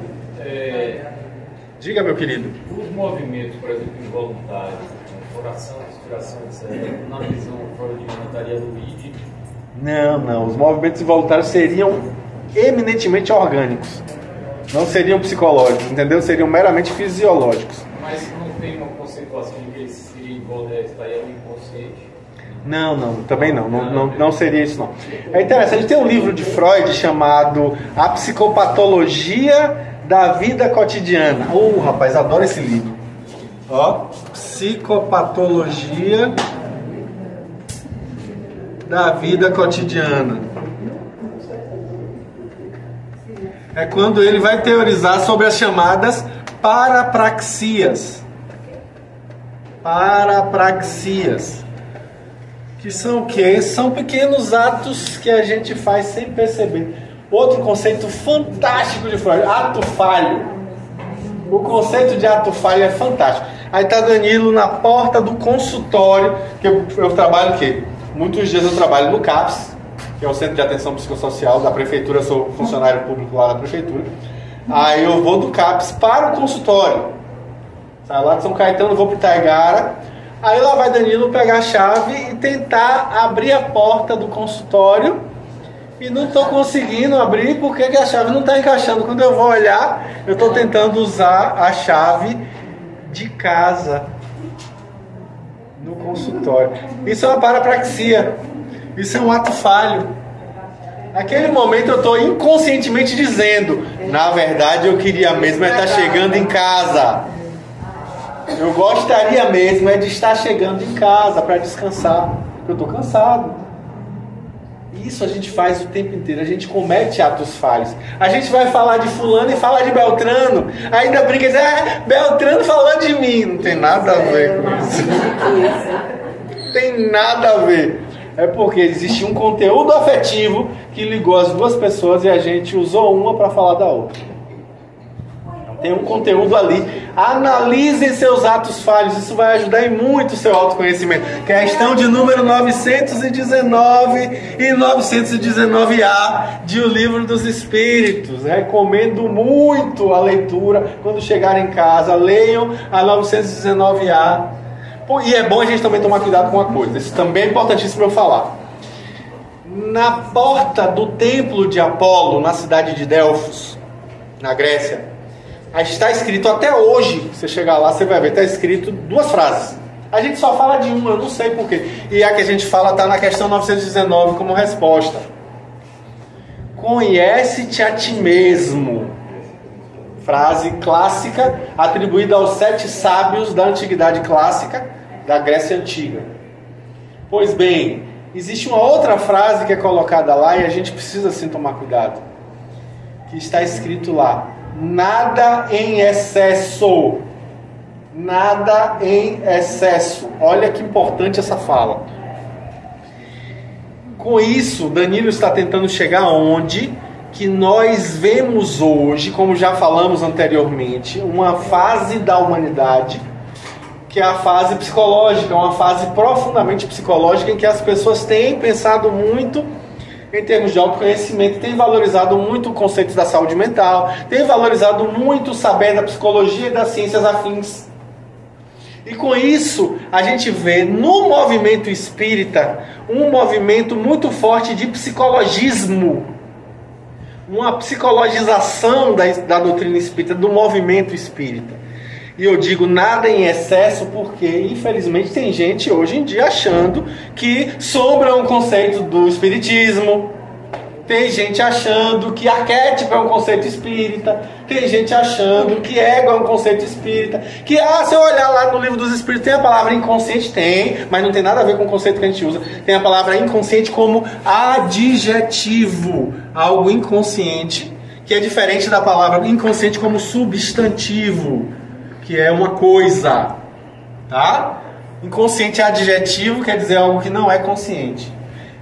Speaker 1: Diga, meu querido.
Speaker 5: Os movimentos, por exemplo, involuntários, oração, respiração, etc., na visão freudiana estaria no id?
Speaker 1: Não. Os movimentos involuntários seriam eminentemente orgânicos. Não seriam psicológicos, entendeu? Seriam meramente fisiológicos.
Speaker 5: Mas não tem uma conceituação de que ele seria igual a estaria no inconsciente?
Speaker 1: Não, também não seria isso não. É interessante, tem um livro de Freud chamado A Psicopatologia da Vida Cotidiana. Rapaz, adoro esse livro. Ó, Psicopatologia da Vida Cotidiana. É quando ele vai teorizar sobre as chamadas parapraxias. Parapraxias. Que são o quê? São pequenos atos que a gente faz sem perceber. Outro conceito fantástico de Freud, ato falho. O conceito de ato falho é fantástico. Aí tá Danilo na porta do consultório, que eu trabalho o quê? Muitos dias eu trabalho no CAPS, que é o Centro de Atenção Psicossocial da Prefeitura, sou funcionário público lá da Prefeitura. Aí eu vou do CAPS para o consultório. Saio lá de São Caetano, vou para Itaigara. Aí lá vai Danilo pegar a chave e tentar abrir a porta do consultório. E não estou conseguindo abrir porque a chave não está encaixando. Quando eu vou olhar, eu estou tentando usar a chave de casa no consultório. Isso é uma parapraxia. Isso é um ato falho. Naquele momento eu estou inconscientemente dizendo: na verdade eu queria mesmo estar chegando em casa. Eu gostaria mesmo de estar chegando em casa para descansar. Porque eu estou cansado. Isso a gente faz o tempo inteiro. A gente comete atos falhos. A gente vai falar de fulano e fala de Beltrano. Ainda brinca e diz: Beltrano falou de mim. Não tem nada a ver com isso. Não tem nada a ver. É porque existe um conteúdo afetivo que ligou as duas pessoas e a gente usou uma para falar da outra. Tem um conteúdo ali. Analisem seus atos falhos. Isso vai ajudar em muito o seu autoconhecimento. Questão de número 919 e 919A de O Livro dos Espíritos. Recomendo muito a leitura. Quando chegarem em casa, leiam a 919A. E é bom a gente também tomar cuidado com uma coisa. Isso também é importantíssimo eu falar. Na porta do templo de Apolo, na cidade de Delfos, na Grécia, está escrito até hoje, você chegar lá, você vai ver, está escrito duas frases. A gente só fala de uma, eu não sei porquê. E a que a gente fala está na questão 919 como resposta. Conhece-te a ti mesmo. Frase clássica, atribuída aos 7 sábios da antiguidade clássica, da Grécia Antiga. Pois bem, existe uma outra frase que é colocada lá e a gente precisa sim tomar cuidado. Que está escrito lá: nada em excesso. Nada em excesso. Olha que importante essa fala. Com isso, Danilo está tentando chegar aonde que nós vemos hoje, como já falamos anteriormente, uma fase da humanidade que é a fase psicológica, uma fase profundamente psicológica em que as pessoas têm pensado muito em termos de autoconhecimento, têm valorizado muito o conceito da saúde mental, têm valorizado muito o saber da psicologia e das ciências afins. E com isso, a gente vê no movimento espírita um movimento muito forte de psicologismo, uma psicologização da doutrina espírita, do movimento espírita. E eu digo nada em excesso porque, infelizmente, tem gente hoje em dia achando que sombra é um conceito do espiritismo. Tem gente achando que arquétipo é um conceito espírita. Tem gente achando que ego é um conceito espírita. Que, se eu olhar lá no Livro dos Espíritos, tem a palavra inconsciente? Tem, mas não tem nada a ver com o conceito que a gente usa. Tem a palavra inconsciente como adjetivo. Algo inconsciente, que é diferente da palavra inconsciente como substantivo, que é uma coisa, tá? Inconsciente é adjetivo, quer dizer algo que não é consciente.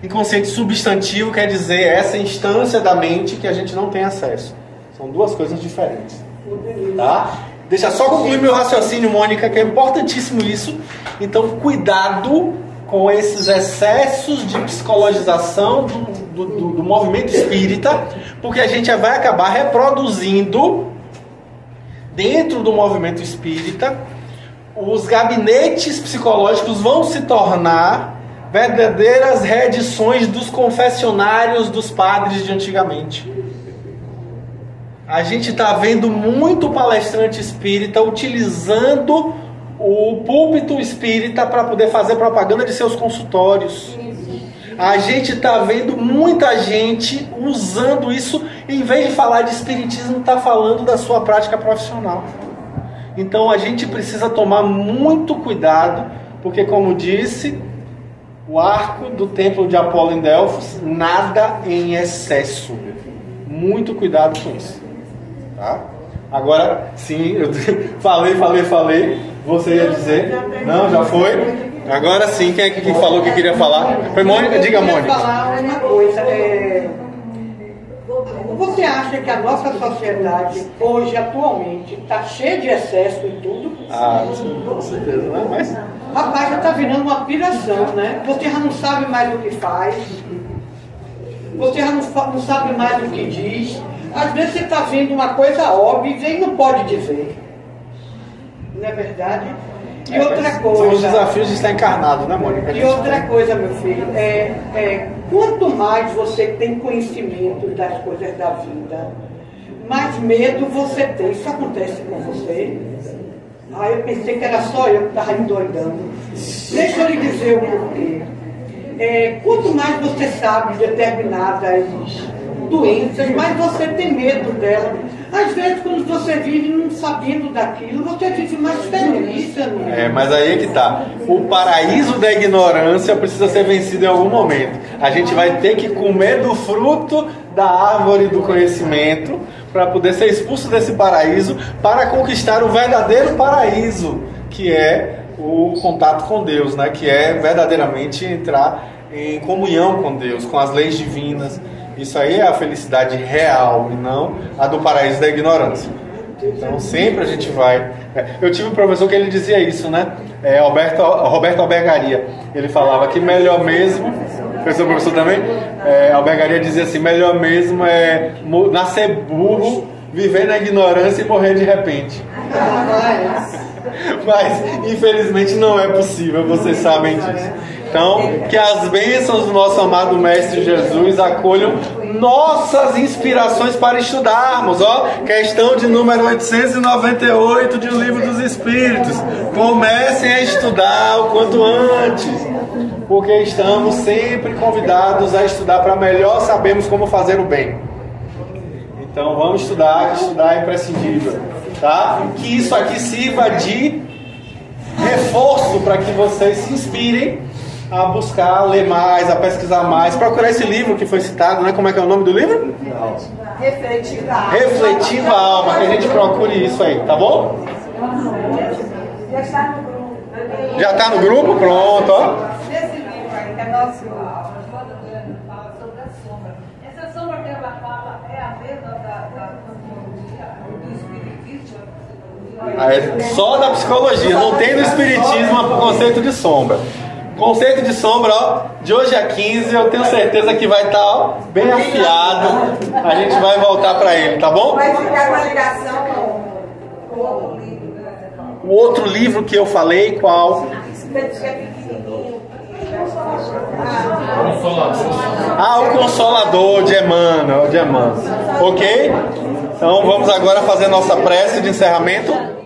Speaker 1: Inconsciente substantivo quer dizer essa instância da mente que a gente não tem acesso. São duas coisas diferentes, tá? Deixa só concluir meu raciocínio, Mônica, que é importantíssimo isso. Então, cuidado com esses excessos de psicologização do movimento espírita, porque a gente vai acabar reproduzindo, dentro do movimento espírita, os gabinetes psicológicos vão se tornar verdadeiras reedições dos confessionários dos padres de antigamente. A gente está vendo muito palestrante espírita utilizando o púlpito espírita para poder fazer propaganda de seus consultórios. A gente está vendo muita gente usando isso, em vez de falar de espiritismo, está falando da sua prática profissional. Então a gente precisa tomar muito cuidado, porque, como disse, o arco do templo de Apolo em Delfos, nada em excesso. Muito cuidado com isso. Tá? Agora, sim, eu falei. Você ia dizer? Não, já foi? Agora sim, quem é que falou que queria falar? Foi Mônica? Diga, Mônica.
Speaker 3: Eu queria falar uma coisa. Você acha que a nossa sociedade, hoje, atualmente, está cheia de excesso em tudo?
Speaker 1: Ah, com certeza, né? Mas...
Speaker 3: Rapaz, já está virando uma piração, né? Você já não sabe mais o que faz. Você já não sabe mais o que diz. Às vezes você está vendo uma coisa óbvia e não pode dizer. Não é verdade? E outra coisa...
Speaker 1: São os desafios de estar encarnado, né, Mônica?
Speaker 3: E outra coisa, meu filho, quanto mais você tem conhecimento das coisas da vida, mais medo você tem. Isso acontece com você? Ah, eu pensei que era só eu que estava endoidando. Deixa eu lhe dizer o porquê. Quanto mais você sabe de determinadas doenças, mais você tem medo dela. Às vezes, quando você vive não sabendo daquilo, você vive mais feliz.
Speaker 1: Mas aí é que tá. O paraíso da ignorância precisa ser vencido em algum momento. A gente vai ter que comer do fruto da árvore do conhecimento para poder ser expulso desse paraíso, para conquistar o verdadeiro paraíso, que é o contato com Deus, né? Que é verdadeiramente entrar em comunhão com Deus, com as leis divinas. Isso aí é a felicidade real e não a do paraíso da ignorância. Então sempre a gente vai... Eu tive um professor que ele dizia isso, né? Roberto Albergaria. Ele falava que melhor mesmo... Foi seu professor também? Albergaria dizia assim, melhor mesmo é nascer burro, viver na ignorância e morrer de repente. Mas infelizmente não é possível, vocês sabem disso. Então, que as bênçãos do nosso amado Mestre Jesus acolham nossas inspirações para estudarmos. Questão de número 898 de O Livro dos Espíritos. Comecem a estudar o quanto antes, porque estamos sempre convidados a estudar para melhor sabermos como fazer o bem. Então vamos estudar, que estudar é imprescindível, tá? Que isso aqui sirva de reforço para que vocês se inspirem a buscar, a ler mais, a pesquisar mais, procurar esse livro que foi citado, né? Como é que é o nome do livro?
Speaker 2: Refletindo a alma.
Speaker 1: Refletindo a alma, que a gente procure isso aí, tá bom?
Speaker 2: Já está no grupo.
Speaker 1: Já está no grupo? Pronto, ó.
Speaker 2: Nesse livro aí, que é nosso...
Speaker 6: Fala sobre a sombra. Essa sombra que ela fala é a mesma da psicologia, do espiritismo?
Speaker 1: Só da psicologia, não tem no espiritismo o conceito de sombra. Conceito de sombra, ó, de hoje a 15, eu tenho certeza que vai estar, ó, bem afiado. A gente vai voltar para ele, tá bom?
Speaker 2: Vai ficar uma ligação com o outro livro.
Speaker 1: O outro livro que eu falei, qual?
Speaker 2: Espírito que é pequenininho.
Speaker 1: O Consolador de Emmanuel, Ok? Então vamos agora fazer nossa prece de encerramento.